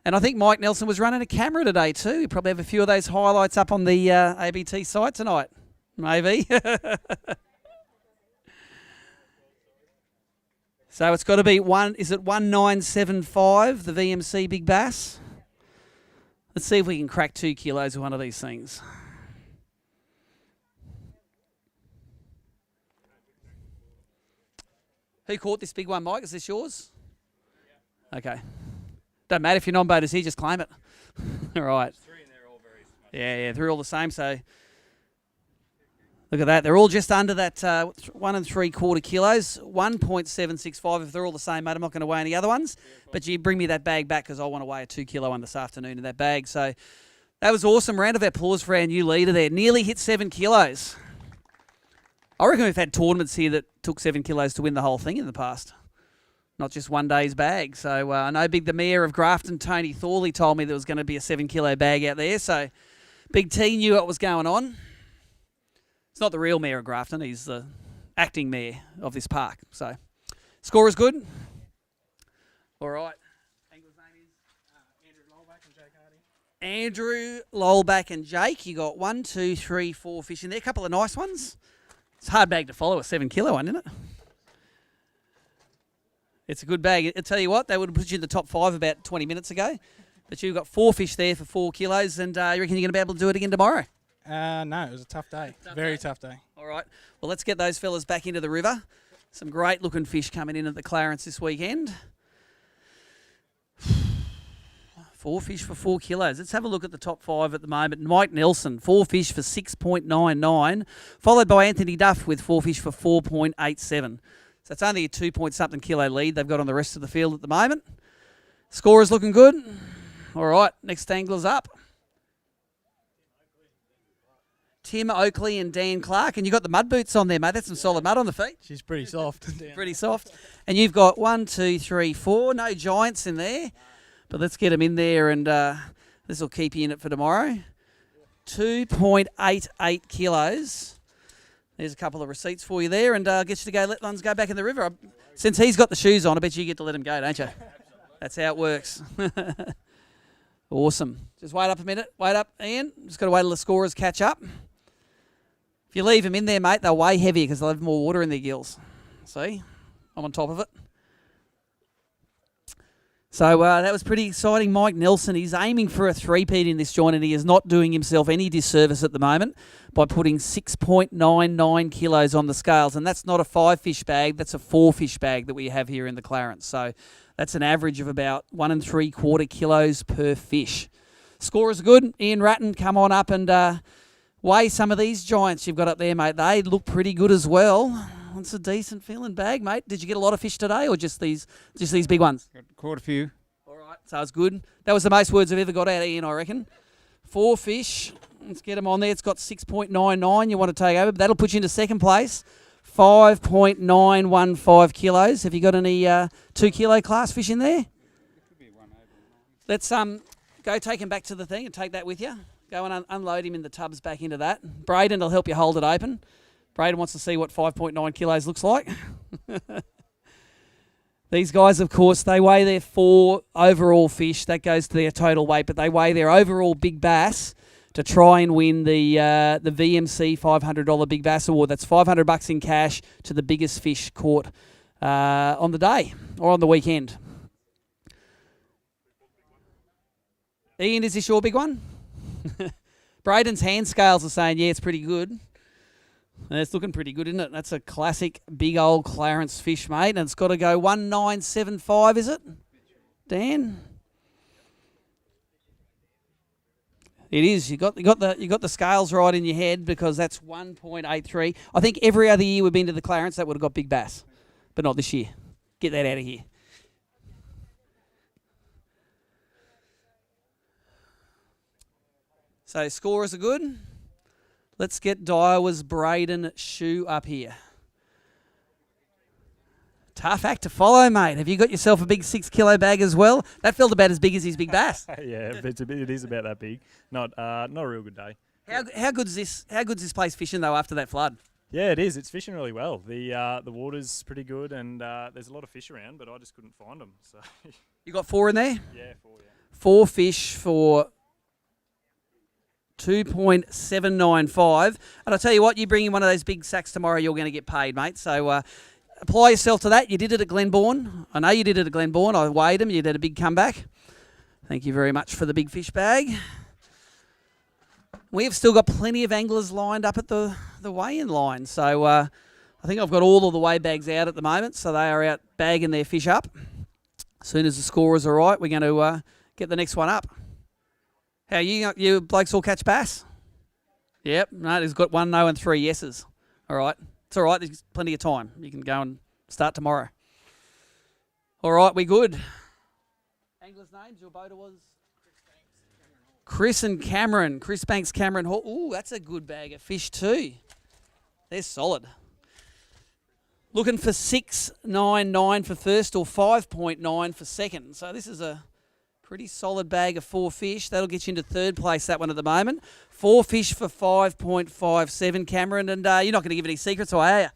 And I think Mike Nelson was running a camera today too. You probably have a few of those highlights up on the ABT site tonight, maybe. So it's got to be 1975, the VMC Big Bass? Let's see if we can crack 2 kilos of one of these things. Who caught this big one, Mike? Is this yours? Okay. Doesn't matter if you're non-boaters here, just claim it. All right. Yeah, they're all the same. So look at that. They're all just under that 1 3/4 kilos, 1.765. If they're all the same, mate, I'm not going to weigh any other ones. But you bring me that bag back because I want to weigh a 2 kilo one this afternoon in that bag. So that was awesome. Round of applause for our new leader there. Nearly hit 7 kilos. I reckon we've had tournaments here that took 7 kilos to win the whole thing in the past. Not just one day's bag. So I know the mayor of Grafton, Tony Thorley, told me there was going to be a 7 kilo bag out there. So Big T knew what was going on. It's not the real mayor of Grafton. He's the acting mayor of this park. So score is good. All right. Andrew, Lolback and Jake. You got 1, 2, 3, 4 fish in there. A couple of nice ones. It's a hard bag to follow, a 7 kilo one, isn't it? It's a good bag. I'll tell you what, they would have put you in the top 5 about 20 minutes ago. But you've got 4 fish there for 4 kilos, and you reckon you're going to be able to do it again tomorrow? No, it was a tough day. Very tough day. All right. Well, let's get those fellas back into the river. Some great-looking fish coming in at the Clarence this weekend. 4 fish for 4 kilos. Let's have a look at the top 5 at the moment. Mike Nelson, 4 fish for 6.99, followed by Anthony Duff with 4 fish for 4.87. So it's only a 2-point-something kilo lead they've got on the rest of the field at the moment. Score is looking good. All right, next angler's up. Tim Oakley and Dan Clark. And you've got the mud boots on there, mate. That's some solid mud on the feet. She's pretty soft. Pretty soft. And you've got 1, 2, 3, 4. No giants in there. But let's get them in there, and this will keep you in it for tomorrow. 2.88 kilos. There's a couple of receipts for you there, and I'll get you to go let ones go back in the river. Since he's got the shoes on, I bet you get to let him go, don't you? That's how it works. Awesome. Just wait up a minute. Wait up, Ian. Just got to wait till the scorers catch up. If you leave them in there, mate, they'll weigh heavier because they'll have more water in their gills. See? I'm on top of it. So that was pretty exciting. Mike Nelson, he's aiming for a 3-peat in this joint, and he is not doing himself any disservice at the moment by putting 6.99 kilos on the scales. And that's not a 5-fish bag, that's a 4-fish bag that we have here in the Clarence. So that's an average of about 1 3/4 kilos per fish. Score is good. Ian Ratton, come on up and weigh some of these giants you've got up there, mate. They look pretty good as well. It's a decent feeling bag, mate. Did you get a lot of fish today, or just these big ones? Caught a few. All right, so it's good. That was the most words I've ever got out of Ian, I reckon. 4 fish. Let's get them on there. It's got 6.99. You want to take over, but that'll put you into second place. 5.915 kilos. Have you got any 2 kilo class fish in there? Let's go take him back to the thing and take that with you. Go and unload him in the tubs back into that. Braden will help you hold it open. Braden wants to see what 5.9 kilos looks like. These guys, of course, they weigh their 4 overall fish. That goes to their total weight, but they weigh their overall big bass to try and win the VMC $500 Big Bass Award. That's $500 in cash to the biggest fish caught on the day or on the weekend. Ian, is this your big one? Braden's hand scales are saying, yeah, it's pretty good. It's looking pretty good, isn't it? That's a classic big old Clarence fish, mate. And it's got to go 1975, is it, Dan? It is. You got the scales right in your head because that's 1.83. I think every other year we've been to the Clarence that would have got big bass, but not this year. Get that out of here. So scorers are good. Let's get Daiwa's Braden Shoe up here. Tough act to follow, mate. Have you got yourself a big 6 kilo bag as well? That felt about as big as his big bass. Yeah, it is about that big. Not a real good day. How good's this? How good's this place fishing though after that flood? Yeah, it is. It's fishing really well. The water's pretty good, and there's a lot of fish around, but I just couldn't find them. So you got 4 in there? Yeah, 4. Yeah. 4 fish for 2.795. And I'll tell you what, you bring in one of those big sacks tomorrow, you're going to get paid, mate. So apply yourself to that. You did it at Glenbourne. I know you did it at Glenbourne. I weighed them. You did a big comeback. Thank you very much for the big fish bag. We have still got plenty of anglers lined up at the weigh-in line. So I think I've got all of the weigh bags out at the moment. So they are out bagging their fish up. As soon as the scorers are right, we're going to get the next one up. How you blokes all catch bass? Yep. No, he's got 1 no and 3 yeses. All right. It's all right. There's plenty of time. You can go and start tomorrow. All right, we good. Anglers' names, your boater was? Chris and Cameron. Chris Banks, Cameron Hall. Ooh, that's a good bag of fish too. They're solid. Looking for 6.99 for first or 5.9 for second. So this is a pretty solid bag of 4 fish. That'll get you into third place, that one at the moment. 4 fish for 5.57, Cameron. And you're not going to give any secrets away, are you?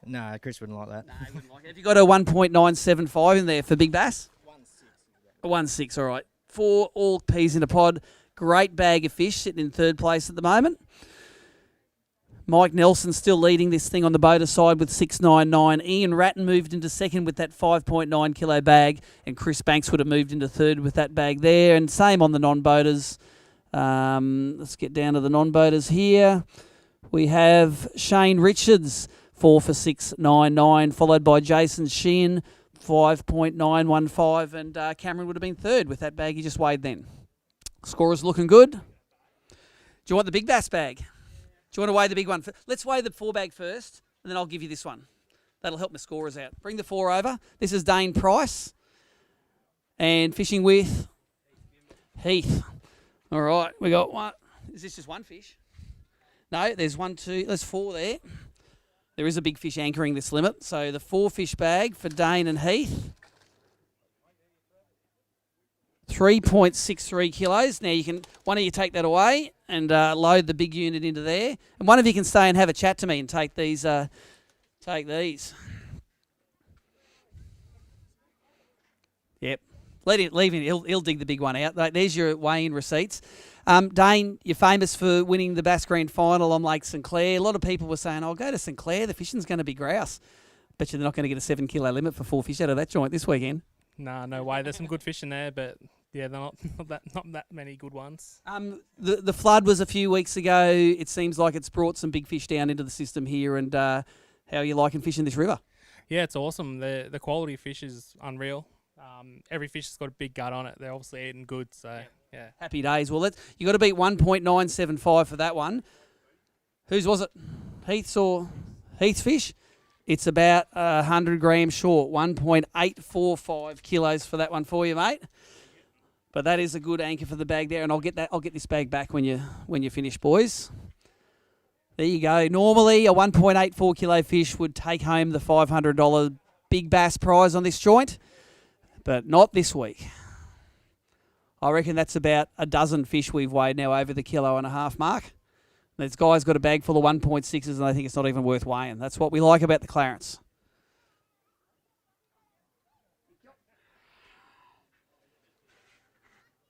No, Chris wouldn't like that. No, he wouldn't like it. Have you got a 1.975 in there for big bass? 1.6. 1.6, all right. 4 all peas in a pod. Great bag of fish sitting in third place at the moment. Mike Nelson still leading this thing on the boater side with 6.99. Ian Ratton moved into second with that 5.9 kilo bag, and Chris Banks would have moved into third with that bag there. And same on the non-boaters. Let's get down to the non-boaters here. We have Shane Richards, 4 for 6.99, followed by Jason Sheehan, 5.915, and Cameron would have been third with that bag he just weighed then. Scorers looking good. Do you want the big bass bag? Do you want to weigh the big one? Let's weigh the 4 bag first, and then I'll give you this one. That'll help my scorers out. Bring the 4 over. This is Dane Price. And fishing with Heath. All right, we got one. Is this just one fish? No, there's 1, 2, there's 4 there. There is a big fish anchoring this limit. So the 4 fish bag for Dane and Heath. 3.63 kilos. Now you can, one of you take that away and load the big unit into there, and one of you can stay and have a chat to me and take these. Yep, leave him. He'll dig the big one out. There's your weigh-in receipts. Dane, you're famous for winning the Bass Grand Final on Lake St Clair. A lot of people were saying, "I'll go to St Clair. The fishing's going to be grouse." Bet you they're not going to get a 7 kilo limit for 4 fish out of that joint this weekend. Nah, no way. There's some good fish in there, but yeah, they're not that many good ones. The flood was a few weeks ago. It seems like it's brought some big fish down into the system here. And how are you liking fishing this river? Yeah, it's awesome. The quality of fish is unreal. Every fish has got a big gut on it. They're obviously eating good, so yeah. Happy days. Well, you got to beat 1.975 for that one. Whose was it? Heath's or Heath's fish? It's about 100 grams short, 1.845 kilos for that one for you, mate. But that is a good anchor for the bag there, and I'll get this bag back when you finish, boys. There you go. Normally, a 1.84 kilo fish would take home the $500 big bass prize on this joint, but not this week. I reckon that's about a dozen fish we've weighed now over the 1.5 kilo mark. This guy's got a bag full of 1.6s, and I think it's not even worth weighing. That's what we like about the Clarence.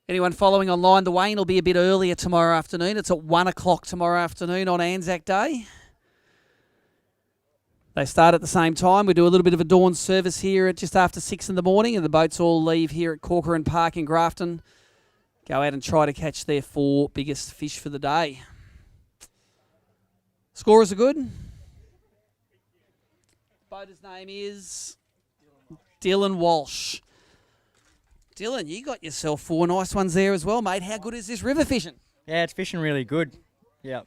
Anyone following online, the weigh-in will be a bit earlier tomorrow afternoon. It's at 1 o'clock tomorrow afternoon on Anzac Day. They start at the same time. We do a little bit of a dawn service here at just after 6 in the morning, and the boats all leave here at Corcoran Park in Grafton. Go out and try to catch their 4 biggest fish for the day. Scorers are good? boater's name is Dylan Walsh. Dylan, you got yourself 4 nice ones there as well, mate. How good is this river fishing? Yeah, it's fishing really good. Yeah,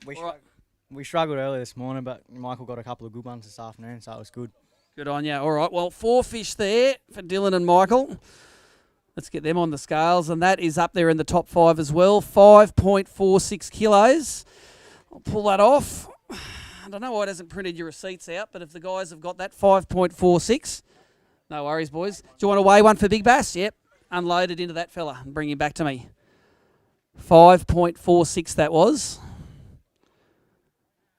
we struggled earlier this morning, but Michael got a couple of good ones this afternoon, so it was good. Good on you. All right, well, 4 fish there for Dylan and Michael. Let's get them on the scales, and that is up there in the top 5 as well. 5.46 kilos. I'll pull that off. I don't know why it hasn't printed your receipts out, but if the guys have got that 5.46, no worries, boys. Do you want to weigh one for Big Bass? Yep. Unload it into that fella and bring him back to me. 5.46 that was.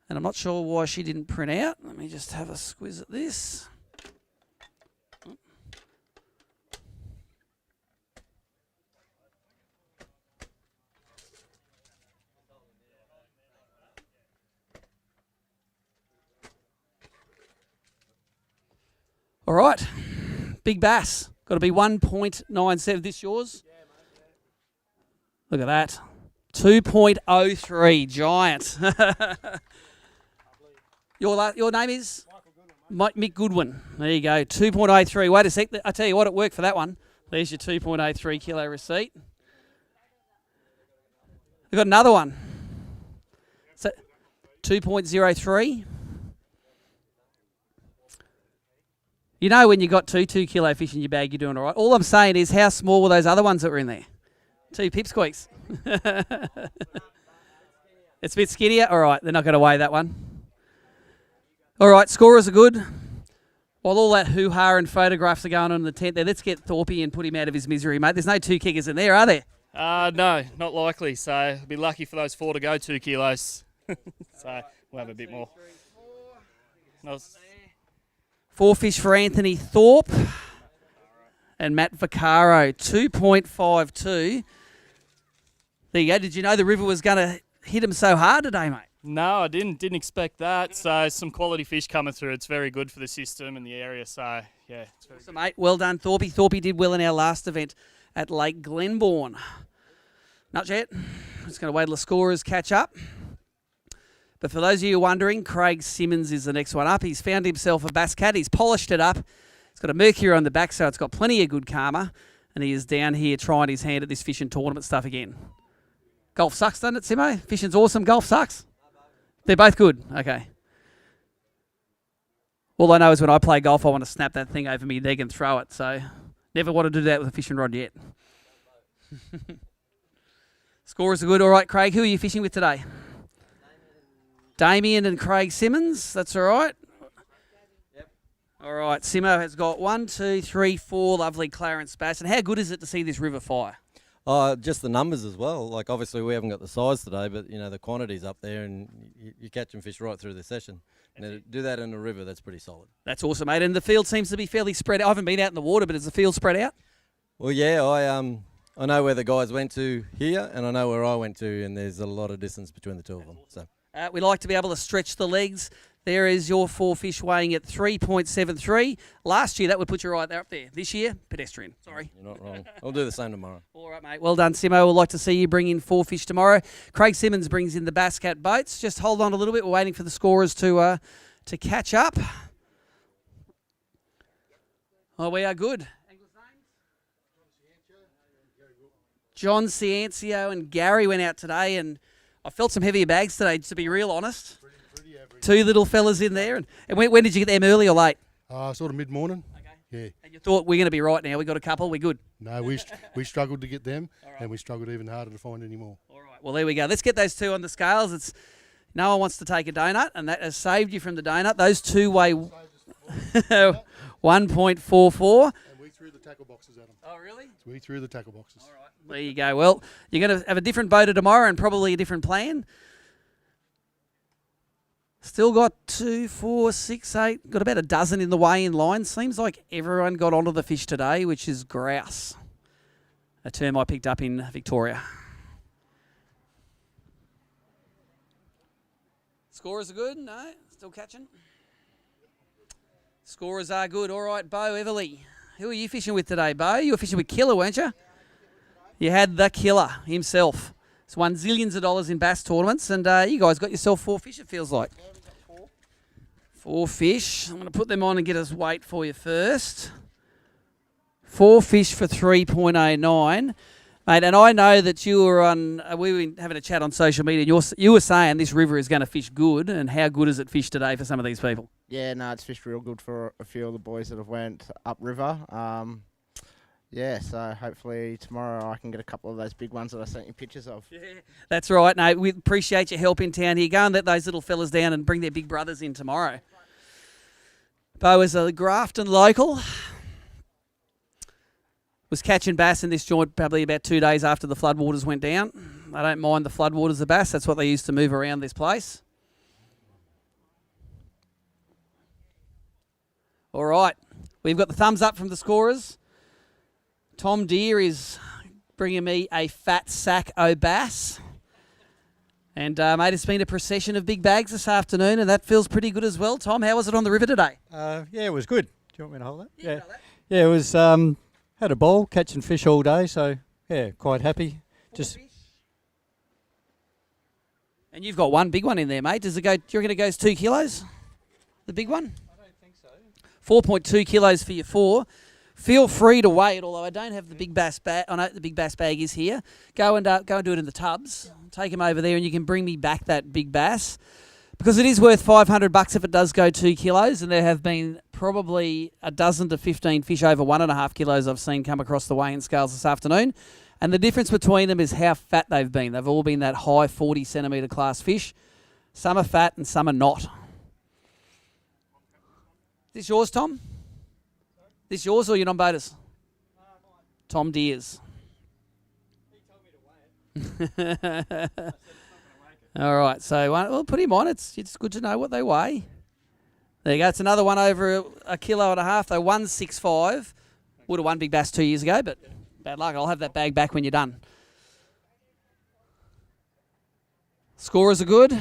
And I'm not sure why she didn't print out. Let me just have a squiz at this. All right, Big Bass. Got to be 1.97. This yours? Look at that. 2.03. Giant. Your name is? Mick Goodwin. There you go. 2.03. Wait a sec. I tell you what, it worked for that one. There's your 2.03 kilo receipt. We've got another one. So 2.03. You know when you got 2 kilo fish in your bag, you're doing all right. All I'm saying is, how small were those other ones that were in there? 2 pipsqueaks. It's a bit skinnier. All right, they're not going to weigh that one. All right, scorers are good. While all that hoo-ha and photographs are going on in the tent there, let's get Thorpe and put him out of his misery, mate. There's no 2 kickers in there, are there? No, not likely. So I'll be lucky for those 4 to go 2 kilos. So we'll have a bit more. 4 fish for Anthony Thorpe and Matt Vaccaro, 2.52. There you go. Did you know the river was going to hit him so hard today, mate? No, I didn't expect that. So some quality fish coming through. It's very good for the system and the area. So yeah, it's very good. Mate, well done, Thorpe. Thorpe did well in our last event at Lake Glenbourne. Not yet. Just going to wait till the scorers catch up. But for those of you wondering, Craig Simmons is the next one up. He's found himself a bass cat. He's polished it up. It's got a Mercury on the back, so it's got plenty of good karma. And he is down here trying his hand at this fishing tournament stuff again. Golf sucks, doesn't it, Simo? Fishing's awesome. Golf sucks. They're both good. Okay. All I know is when I play golf, I want to snap that thing over me leg and throw it. So never want to do that with a fishing rod yet. Scorers are good. All right, Craig, who are you fishing with today? Damien and Craig Simmons. That's all right. Yep. All right, Simo has got 1, 2, 3, 4 lovely Clarence bass. And how good is it to see this river fire? Just the numbers as well. Like, obviously, we haven't got the size today, but, you know, the quantity's up there and you're catching fish right through the session. And to do that in a river, that's pretty solid. That's awesome, mate. And the field seems to be fairly spread out. I haven't been out in the water, but is the field spread out? Well, yeah, I know where the guys went to here and I know where I went to, and there's a lot of distance between the two of them. So. We like to be able to stretch the legs. There is your 4 fish weighing at 3.73. Last year, that would put you right there up there. This year, pedestrian. Sorry. You're not wrong. I'll do the same tomorrow. All right, mate. Well done, Simo. We'd like to see you bring in 4 fish tomorrow. Craig Simmons brings in the Bass Cat boats. Just hold on a little bit. We're waiting for the scorers to catch up. Oh, we are good. John Ciancio and Gary went out today, and I felt some heavier bags today, to be real honest. Pretty 2 little fellas in there. And when did you get them, early or late? Sort of mid-morning. Okay. Yeah. And you thought, we're going to be right now. We got a couple. We good? No, we struggled to get them, and we struggled even harder to find any more. All right. Well, there we go. Let's get those 2 on the scales. It's no one wants to take a donut, and that has saved you from the donut. Those 2 weigh 1.44. And we threw the tackle boxes at them. Oh, really? So we threw the tackle boxes. All right. There you go. Well, you're going to have a different boater tomorrow and probably a different plan. Still got 2, 4, 6, 8. Got about a dozen in the weigh-in line. Seems like everyone got onto the fish today, which is grouse. A term I picked up in Victoria. Scorers are good? No? Still catching? Scorers are good. All right, Bo Everly. Who are you fishing with today, Bo? You were fishing with Killer, weren't you? You had the Killer himself. He's won zillions of dollars in bass tournaments, and you guys got yourself 4 fish, it feels like. 4 fish. I'm going to put them on and get us weight for you first. 4 fish for 3.09. Mate, and I know that you were on, we were having a chat on social media, and you were saying this river is going to fish good, and how good is it fished today for some of these people? Yeah, no, it's fished real good for a few of the boys that have went upriver. Yeah, so hopefully tomorrow I can get a couple of those big ones that I sent you pictures of. Yeah. That's right. No, we appreciate your help in town here. Go and let those little fellas down and bring their big brothers in tomorrow. Bo is a Grafton local. Was catching bass in this joint probably about 2 days after the floodwaters went down. I don't mind the floodwaters of bass. That's what they used to move around this place. All right. We've got the thumbs up from the scorers. Tom Deere is bringing me a fat sack o' bass. And, mate, it's been a procession of big bags this afternoon, and that feels pretty good as well. Tom, how was it on the river today? Yeah, it was good. Do you want me to hold that? Yeah. Yeah, it was... had a ball, catching fish all day, so yeah, quite happy. Just. And you've got one big one in there, mate. Does it go? Do you reckon it goes 2 kilos? The big one? I don't think so. 4.2 kilos for your 4. Feel free to weigh it, although I don't have the big bass bag. I know the big bass bag is here. Go and do it in the tubs. Take them over there, and you can bring me back that big bass. Because it is worth $500 if it does go 2 kilos, and there have been probably a dozen to 15 fish over 1.5 kilos I've seen come across the weighing scales this afternoon. And the difference between them is how fat they've been. They've all been that high 40 centimetre class fish. Some are fat and some are not. Is this yours, Tom? This yours or your non-boaters? Tom Deere's. All right, so we'll put him on. It's good to know what they weigh. There you go. It's another one over 1.5 kilos, though. 165. Would have won big bass 2 years ago, but bad luck. I'll have that bag back when you're done. Scorers are good.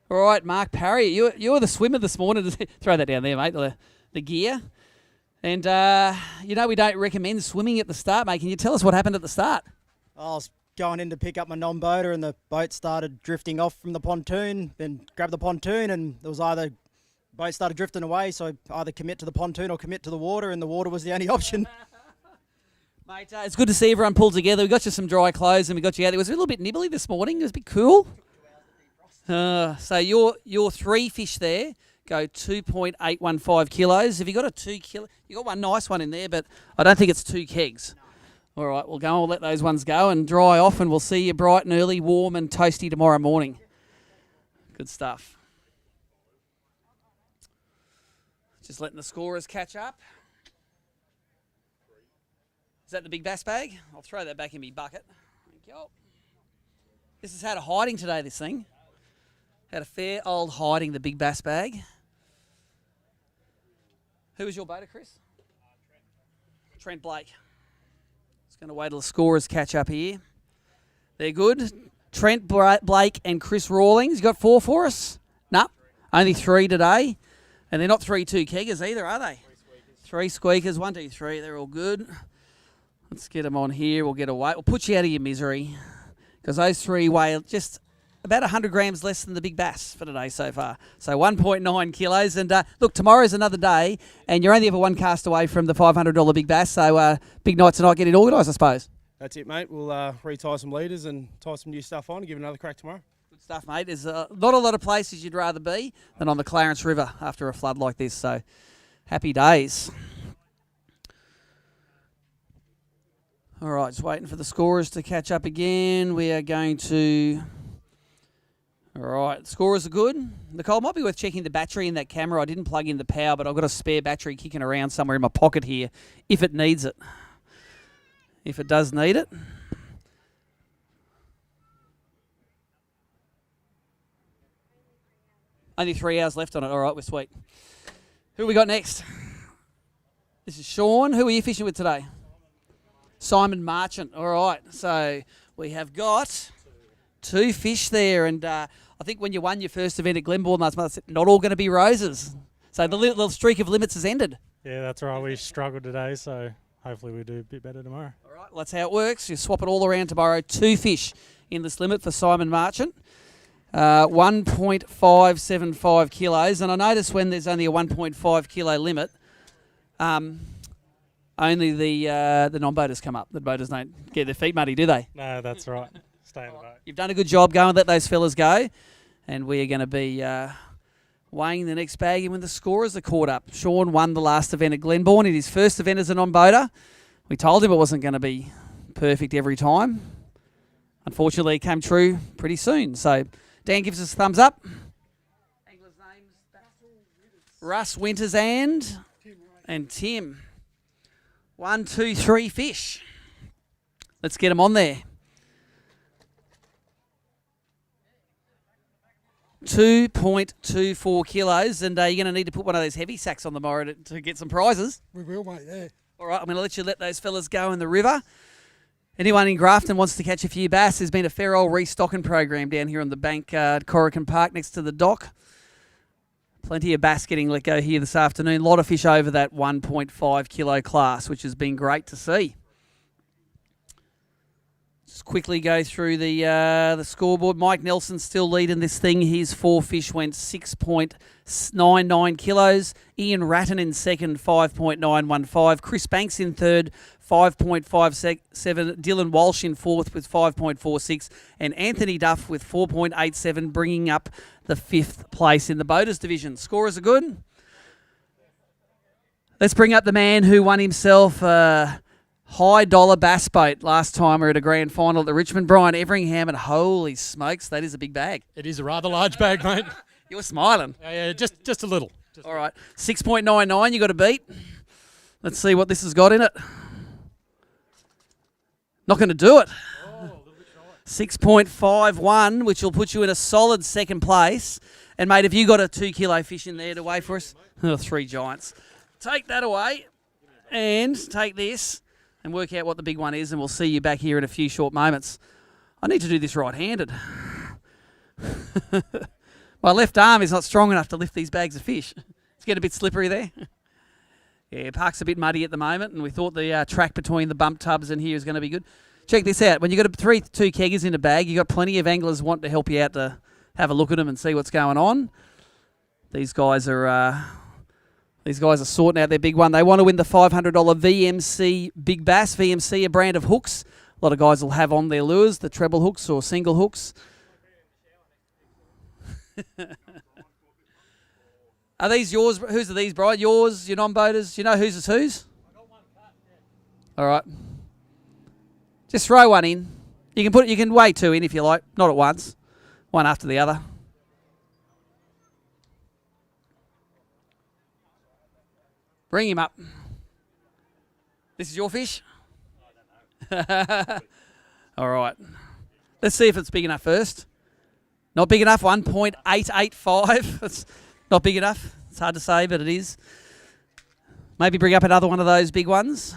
All right, Mark Parry, you were the swimmer this morning. Throw that down there, mate. The gear. And we don't recommend swimming at the start, mate. Can you tell us what happened at the start? I was going in to pick up my non-boater and the boat started drifting off from the pontoon, then grabbed the pontoon and there was either boat started drifting away, so either commit to the pontoon or commit to the water, and the water was the only option. Mate, it's good to see everyone pull together. We got you some dry clothes and we got you out. It was a little bit nibbly this morning. It was a bit cool. So your 3 fish there go 2.815 kilos. Have you got a 2 kilo? You got one nice one in there, but I don't think it's 2 kegs. All right, we'll go and we'll let those ones go and dry off, and we'll see you bright and early, warm and toasty tomorrow morning. Good stuff. Just letting the scorers catch up. Is that the big bass bag? I'll throw that back in my bucket. Thank you. This has had a hiding today, this thing. Had a fair old hiding, the big bass bag. Who was your boater, Chris? Trent Blake. Going to wait till the scorers catch up here. They're good. Trent Blake and Chris Rawlings. You got 4 for us? No, only 3 today. And they're not 3 2 keggers either, are they? 3 squeakers. 1, 2, 3. They're all good. Let's get them on here. We'll get away. We'll put you out of your misery. Because those 3 weigh just about 100 grams less than the big bass for today so far. So 1.9 kilos. And look, tomorrow's another day, and you're only ever 1 cast away from the $500 big bass. So big night tonight, get it organised, I suppose. That's it, mate. We'll retie some leaders and tie some new stuff on and give it another crack tomorrow. Good stuff, mate. There's not a lot of places you'd rather be than on the Clarence River after a flood like this. So happy days. All right, just waiting for the scorers to catch up again. We are going to... All right, scorers are good. Nicole, might be worth checking the battery in that camera. I didn't plug in the power, but I've got a spare battery kicking around somewhere in my pocket here if it needs it. If it does need it. Only 3 hours left on it. All right, we're sweet. Who we got next? This is Sean. Who are you fishing with today? Simon Marchant. All right, so we have got 2 fish there, and I think when you won your first event at Glenbourne last month, not all going to be roses. So the little streak of limits has ended. Yeah, that's right. We struggled today, so hopefully we do a bit better tomorrow. All right, well, that's how it works. You swap it all around tomorrow. 2 fish in this limit for Simon Marchant. 1.575 kilos. And I notice when there's only a 1.5 kilo limit, only the non-boaters come up. The boaters don't get their feet muddy, do they? No, that's right. Stay in the boat. You've done a good job. Go and let those fellas go. And we are going to be weighing the next bag in when the scorers are caught up. Sean won the last event at Glenbourne in his first event as a non-boater. We told him it wasn't going to be perfect every time. Unfortunately, it came true pretty soon. So Dan gives us a thumbs up. Russ Winters and Tim. 1, 2, 3 fish. Let's get them on there. 2.24 kilos, and you're going to need to put one of those heavy sacks on the morrow to get some prizes. We will, mate, yeah. All right, I'm going to let you let those fellas go in the river. Anyone in Grafton wants to catch a few bass, there's been a fair old restocking program down here on the bank at Corrigan Park next to the dock. Plenty of bass getting let go here this afternoon. A lot of fish over that 1.5 kilo class, which has been great to see. Just quickly go through the scoreboard. Mike Nelson still leading this thing. His 4 fish went 6.99 kilos. Ian Ratton in second, 5.915. Chris Banks in third, 5.57. Dylan Walsh in fourth with 5.46. And Anthony Duff with 4.87, bringing up the 5th place in the Boaters division. Scorers are good. Let's bring up the man who won himself high dollar bass boat last time we were at a grand final at the Richmond. Brian Everingham, and holy smokes, that is a big bag. It is a rather large bag, mate. You were smiling. Yeah, just a little. All right, 6.99 you got to beat. Let's see what this has got in it. Not going to do it. 6.51, which will put you in a solid second place. And, mate, have you got a 2 kilo fish in there to weigh for us? Oh, 3 giants. Take that away and take this and work out what the big one is, and we'll see you back here in a few short moments. I need to do this right-handed. My left arm is not strong enough to lift these bags of fish. It's getting a bit slippery there. Yeah, park's a bit muddy at the moment, and we thought the track between the bump tubs and here is going to be good. Check this out. When you've got 2 keggers in a bag, you've got plenty of anglers wanting to help you out to have a look at them and see what's going on. These guys are sorting out their big one. They want to win the $500 VMC Big Bass. VMC, a brand of hooks. A lot of guys will have on their lures, the treble hooks or single hooks. Are these yours? Whose are these, Brian? Yours, your non-boaters? You know whose is whose? All right. Just throw one in. You can weigh 2 in if you like. Not at once. One after the other. Bring him up. This is your fish? All right. Let's see if it's big enough first. Not big enough. 1.885. That's not big enough. It's hard to say, but it is. Maybe bring up another one of those big ones.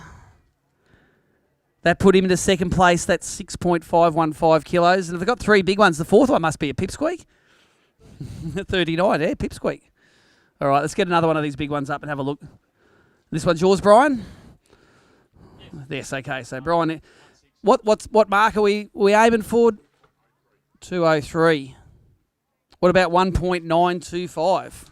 That put him into second place. That's 6.515 kilos. And if they've got 3 big ones, the 4th one must be a pipsqueak. 39, yeah, pipsqueak. All right, let's get another one of these big ones up and have a look. This one's yours, Brian? Yes, okay. So, Brian, what mark are we aiming for? 203. What about 1.925?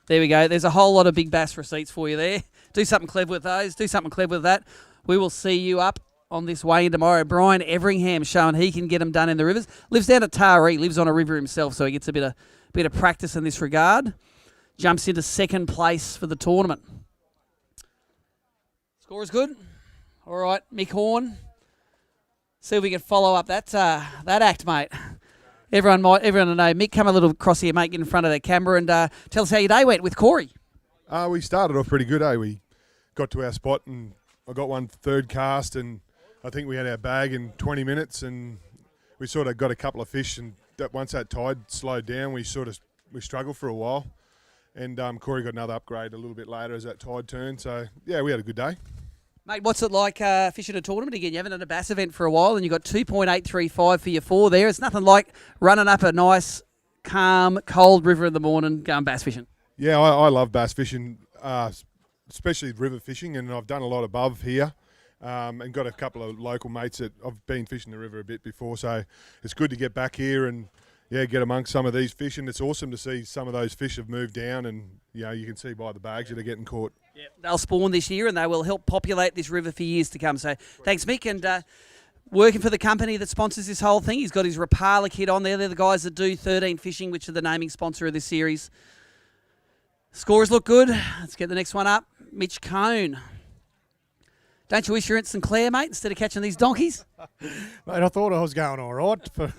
There we go. There's a whole lot of big bass receipts for you there. Do something clever with those. Do something clever with that. We will see you up on this weigh in tomorrow. Brian Everingham showing he can get them done in the rivers. Lives down at Taree. Lives on a river himself, so he gets a bit of practice in this regard. Jumps into second place for the tournament. Score is good. All right, Mick Horn. See if we can follow up that act, mate. Everyone will know. Mick, come a little across here, mate. Get in front of the camera and tell us how your day went with Corey. We started off pretty good, eh? We got to our spot and I got one third cast, and I think we had our bag in 20 minutes, and we sort of got a couple of fish, and once that tide slowed down, we struggled for a while, and Corey got another upgrade a little bit later as that tide turned. So yeah, we had a good day. Mate, what's it like fishing a tournament again? You haven't done a bass event for a while, and you got 2.835 for your 4 there. It's nothing like running up a nice, calm, cold river in the morning going bass fishing. Yeah, I love bass fishing, especially river fishing, and I've done a lot above here, and got a couple of local mates that I've been fishing the river a bit before, so it's good to get back here and get amongst some of these fish, and it's awesome to see some of those fish have moved down, and you can see by the bags that are getting caught. They'll spawn this year and they will help populate this river for years to come. So thanks, Mick. And working for the company that sponsors this whole thing, he's got his Rapala kit on there. They're the guys that do 13 Fishing, which are the naming sponsor of this series. Scores look good. Let's get the next one up. Mitch Cone. Don't you wish you're at St Clair, mate, instead of catching these donkeys? Mate, I thought I was going all right.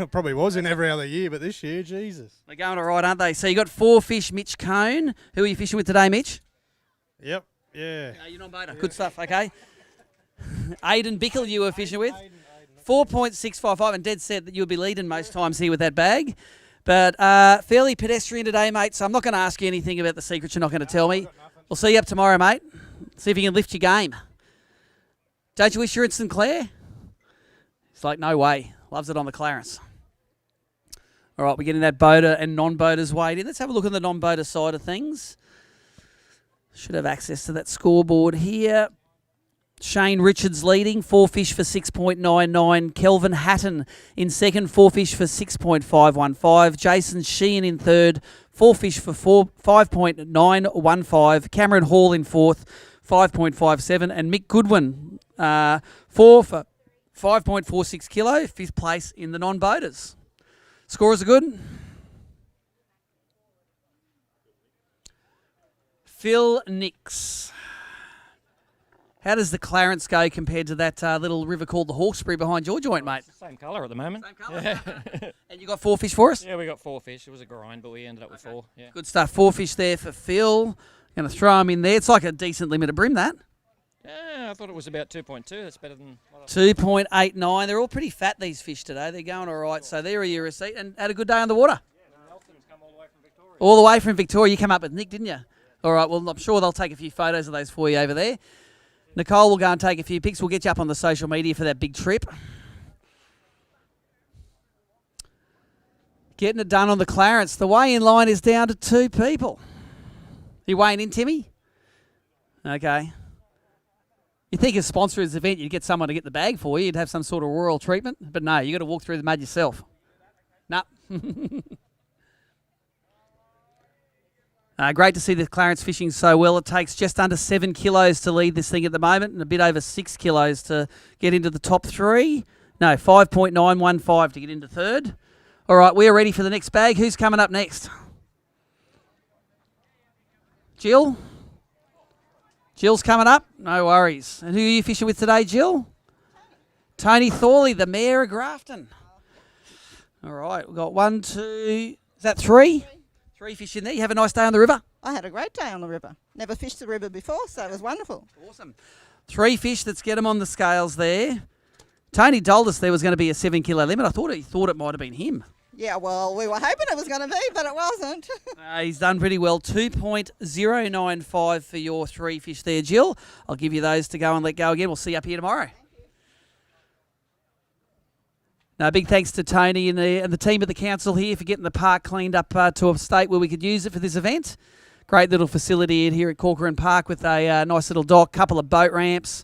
Probably was in every other year, but this year, Jesus. They're going all right, aren't they? So you got 4 fish, Mitch Cone. Who are you fishing with today, Mitch? Yep, yeah. You're not motor. Good stuff, okay. Aidan Bickle you were fishing with. 4.655, and dead set that you'll be leading most times here with that bag. But fairly pedestrian today, mate, so I'm not going to ask you anything about the secrets you're not going to tell me. We'll see you up tomorrow, mate. See if you can lift your game. Don't you wish you're in St Clair? It's like, no way. Loves it on the Clarence. All right, we're getting that boater and non-boaters weighed in. Let's have a look at the non-boater side of things. Should have access to that scoreboard here. Shane Richards leading, 4 fish for 6.99. Kelvin Hatton in second, 4 fish for 6.515. Jason Sheehan in third, 4 fish for 5.915. Cameron Hall in fourth, 5.57. And Mick Goodwin, 4 for 5.46 kilo, 5th place in the non-boaters. Scores are good. Phil Nix. How does the Clarence go compared to that little river called the Hawkesbury behind your joint, mate? Same colour at the moment. Same colour. Yeah. And you got 4 fish for us? Yeah, we got 4 fish. It was a grind, but we ended up with 4. Yeah. Good stuff. 4 fish there for Phil. Going to throw them in there. It's like a decent limit of brim, that. Yeah, I thought it was about 2.2. That's better than... 2.89. They're all pretty fat, these fish today. They're going all right. So there are your receipt. And had a good day on the water. All the way from Victoria. You come up with Nick, didn't you? All right, well, I'm sure they'll take a few photos of those for you over there. Nicole will go and take a few pics. We'll get you up on the social media for that big trip. Getting it done on the Clarence. The weigh-in line is down to 2 people. You weighing in, Timmy? Okay. You think as sponsor of this event, you'd get someone to get the bag for you. You'd have some sort of royal treatment. But no, you got to walk through the mud yourself. No. Great to see the Clarence fishing so well. It takes just under 7 kilos to lead this thing at the moment and a bit over 6 kilos to get into the top 3. No, 5.915 to get into third. All right, we're ready for the next bag. Who's coming up next? Jill? Jill's coming up? No worries. And who are you fishing with today, Jill? Tony Thorley, the Mayor of Grafton. All right, we've got 1, 2, is that 3? 3 fish in there. You have a nice day on the river? I had a great day on the river. Never fished the river before, so it was wonderful. Awesome. 3 fish, let's get them on the scales there. Tony told us there was going to be a 7 kilo limit. I thought it might have been him. Yeah, well, we were hoping it was going to be, but it wasn't. He's done pretty well. 2.095 for your 3 fish there, Jill. I'll give you those to go and let go again. We'll see you up here tomorrow. Now, big thanks to Tony and the team at the council here for getting the park cleaned up to a state where we could use it for this event. Great little facility here at Corcoran Park with a nice little dock, couple of boat ramps,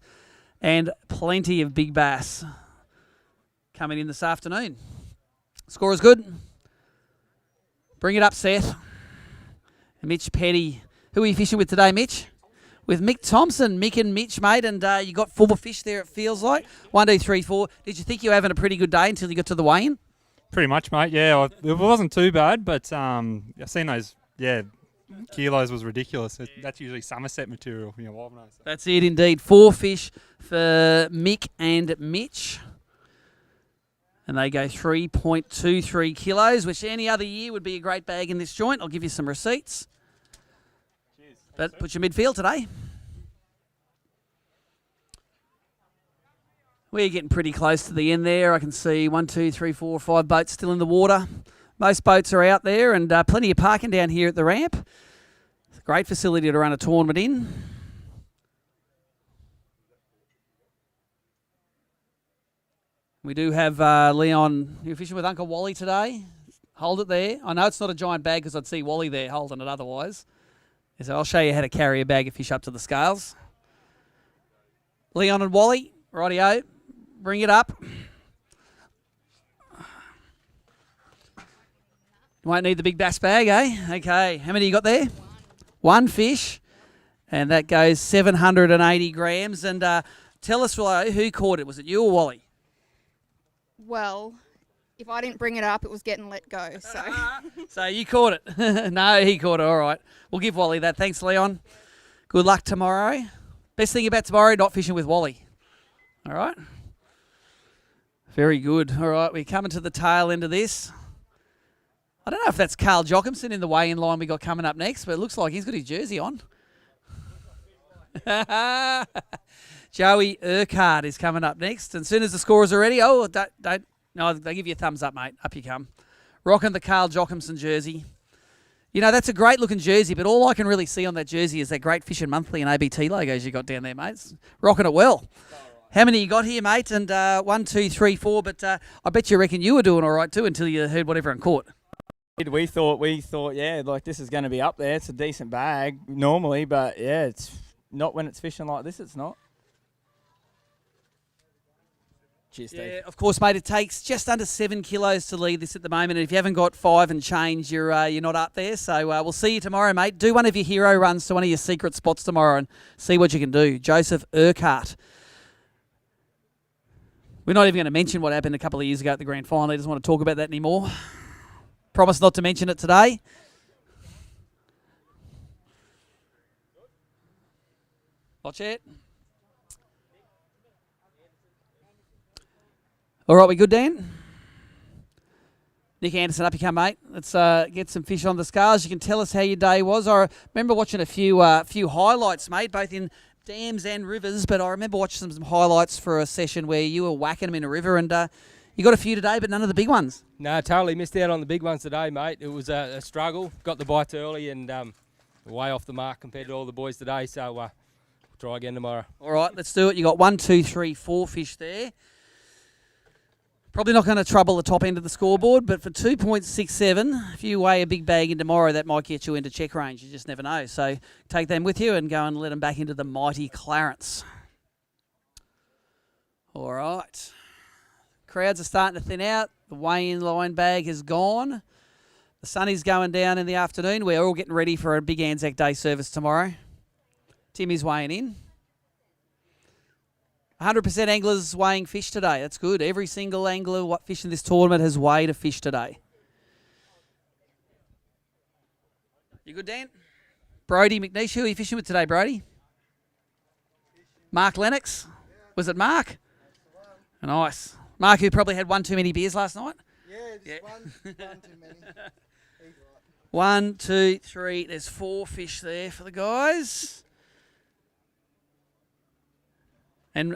and plenty of big bass coming in this afternoon. Score is good. Bring it up, Seth. Mitch Petty. Who are you fishing with today, Mitch? With Mick Thompson. Mick and Mitch, mate. And you got 4 fish there, it feels like. 1, 2, 3, 4. Did you think you were having a pretty good day until you got to the weigh-in? Pretty much, mate. Yeah, it wasn't too bad, but I've seen those, kilos was ridiculous. That's usually Somerset material. That's it, indeed. 4 fish for Mick and Mitch. And they go 3.23 kilos, which any other year would be a great bag in this joint. I'll give you some receipts. Cheers. But put your midfield today. We're getting pretty close to the end there. I can see 1, 2, 3, 4, 5 boats still in the water. Most boats are out there and plenty of parking down here at the ramp. It's a great facility to run a tournament in. We do have Leon. You're fishing with Uncle Wally today. Hold it there. I know it's not a giant bag because I'd see Wally there holding it otherwise. So I'll show you how to carry a bag of fish up to the scales. Leon and Wally, rightio. Bring it up. You won't need the big bass bag, eh? Okay, how many you got there? One fish, and that goes 780 grams. And tell us, who caught it? Was it you or Wally? Well, if I didn't bring it up, it was getting let go. So, So you caught it. No, he caught it. All right. We'll give Wally that. Thanks, Leon. Good luck tomorrow. Best thing about tomorrow, not fishing with Wally. All right. Very good. All right, we're coming to the tail end of this. I don't know if that's Carl Jochimson in the weigh-in line we got coming up next, but it looks like he's got his jersey on. Joey Urquhart is coming up next. And as soon as the scorers are ready, no, they give you a thumbs up, mate. Up you come. Rocking the Carl Jochimson jersey. You know, that's a great-looking jersey, but all I can really see on that jersey is that Great Fishing Monthly and ABT logos you got down there, mates. Rocking it well. How many you got here, mate? And 1, 2, 3, 4. But I bet you reckon you were doing all right too until you heard what everyone caught. We thought, yeah, like this is going to be up there. It's a decent bag normally, but yeah, it's not when it's fishing like this. It's not. Cheers, Steve. Yeah, of course, mate. It takes just under 7 kilos to lead this at the moment, and if you haven't got 5 and change, you're not up there. So we'll see you tomorrow, mate. Do one of your hero runs to one of your secret spots tomorrow and see what you can do. Joseph Urquhart. We're not even going to mention what happened a couple of years ago at the grand final. He doesn't want to talk about that anymore. Promise not to mention it today. Watch it. All right, we good, Dan? Nick Anderson, up you come, mate. Let's get some fish on the scales. You can tell us how your day was. I remember watching a few highlights, mate, both in dams and rivers, but I remember watching some highlights for a session where you were whacking them in a river, and you got a few today, but none of the big ones. No, totally missed out on the big ones today, mate. It was a struggle. Got the bites early and way off the mark compared to all the boys today, so we'll try again tomorrow. All right, let's do it. You got 1, 2, 3, 4 fish there. Probably not going to trouble the top end of the scoreboard, but for 2.67, if you weigh a big bag in tomorrow, that might get you into check range. You just never know. So take them with you and go and let them back into the mighty Clarence. All right. Crowds are starting to thin out. The weigh-in line bag has gone. The sun is going down in the afternoon. We're all getting ready for a big Anzac Day service tomorrow. Timmy's weighing in. 100% anglers weighing fish today. That's good. Every single angler fishing this tournament has weighed a fish today. You good, Dan? Brody McNeish, who are you fishing with today, Brody? Mark Lennox? Was it Mark? Nice. Mark, who probably had one too many beers last night? Yeah, one too many. 1, 2, 3. There's 4 fish there for the guys. And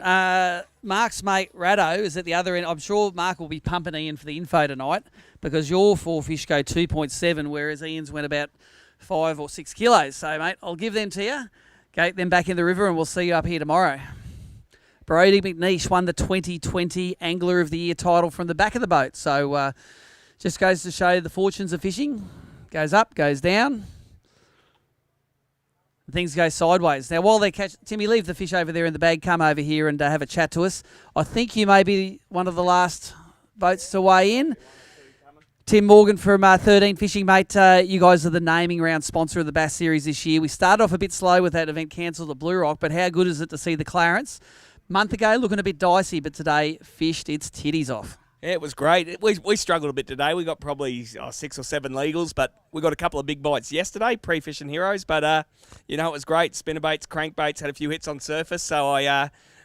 Mark's mate, Rado, is at the other end. I'm sure Mark will be pumping Ian for the info tonight because your 4 fish go 2.7, whereas Ian's went about 5 or 6 kilos. So, mate, I'll give them to you. Get them back in the river and we'll see you up here tomorrow. Brody McNeish won the 2020 Angler of the Year title from the back of the boat. So, just goes to show the fortunes of fishing. Goes up, goes down. Things go sideways. Now, while they catch... Timmy, leave the fish over there in the bag. Come over here and have a chat to us. I think you may be one of the last boats to weigh in. Tim Morgan from 13 Fishing, mate. You guys are the naming round sponsor of the Bass Series this year. We started off a bit slow with that event cancelled at Blue Rock, but how good is it to see the Clarence? Month ago, looking a bit dicey, but today fished its titties off. Yeah, it was great. We struggled a bit today. We got probably 6 or 7 legals, but we got a couple of big bites yesterday, pre-fishing heroes. But, it was great. Spinnerbaits, crankbaits, had a few hits on surface. So,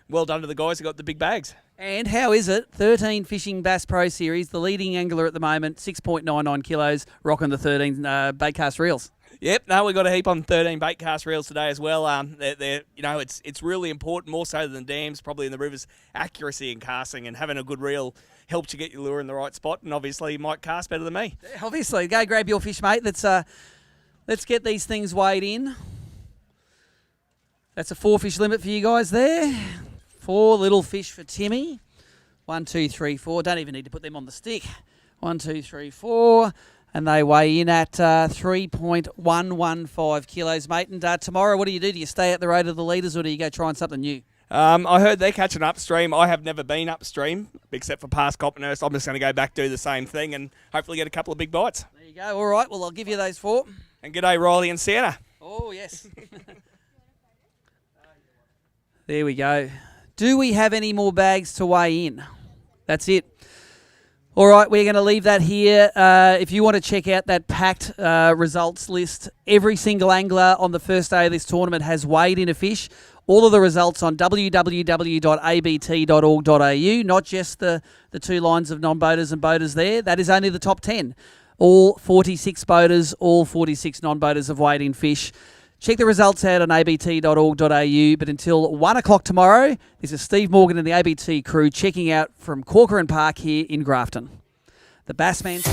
well done to the guys who got the big bags. And how is it? 13 Fishing Bass Pro Series, the leading angler at the moment, 6.99 kilos, rocking the 13 baitcast reels. Yep, no, we got a heap on 13 bait cast reels today as well. It's really important, more so than dams, probably in the rivers, accuracy in casting and having a good reel helps you get your lure in the right spot. And obviously, you might cast better than me. Yeah, obviously, go grab your fish, mate. Let's get these things weighed in. That's a 4 fish limit for you guys there. 4 little fish for Timmy. 1, 2, 3, 4. Don't even need to put them on the stick. 1, 2, 3, 4. And they weigh in at 3.115 kilos, mate. And tomorrow, what do? Do you stay at the road of the leaders or do you go trying something new? I heard they're catching upstream. I have never been upstream, except for past Coppenhurst. I'm just going to go back, do the same thing, and hopefully get a couple of big bites. There you go. All right. Well, I'll give you those 4. And g'day, Riley and Sienna. Oh, yes. There we go. Do we have any more bags to weigh in? That's it. All right, we're going to leave that here. If you want to check out that packed results list, every single angler on the first day of this tournament has weighed in a fish. All of the results on www.abt.org.au, not just the 2 lines of non-boaters and boaters there. That is only the top 10. All 46 boaters, all 46 non-boaters have weighed in fish. Check the results out on abt.org.au. But until 1 o'clock tomorrow, this is Steve Morgan and the ABT crew checking out from Corcoran Park here in Grafton. The Bassman.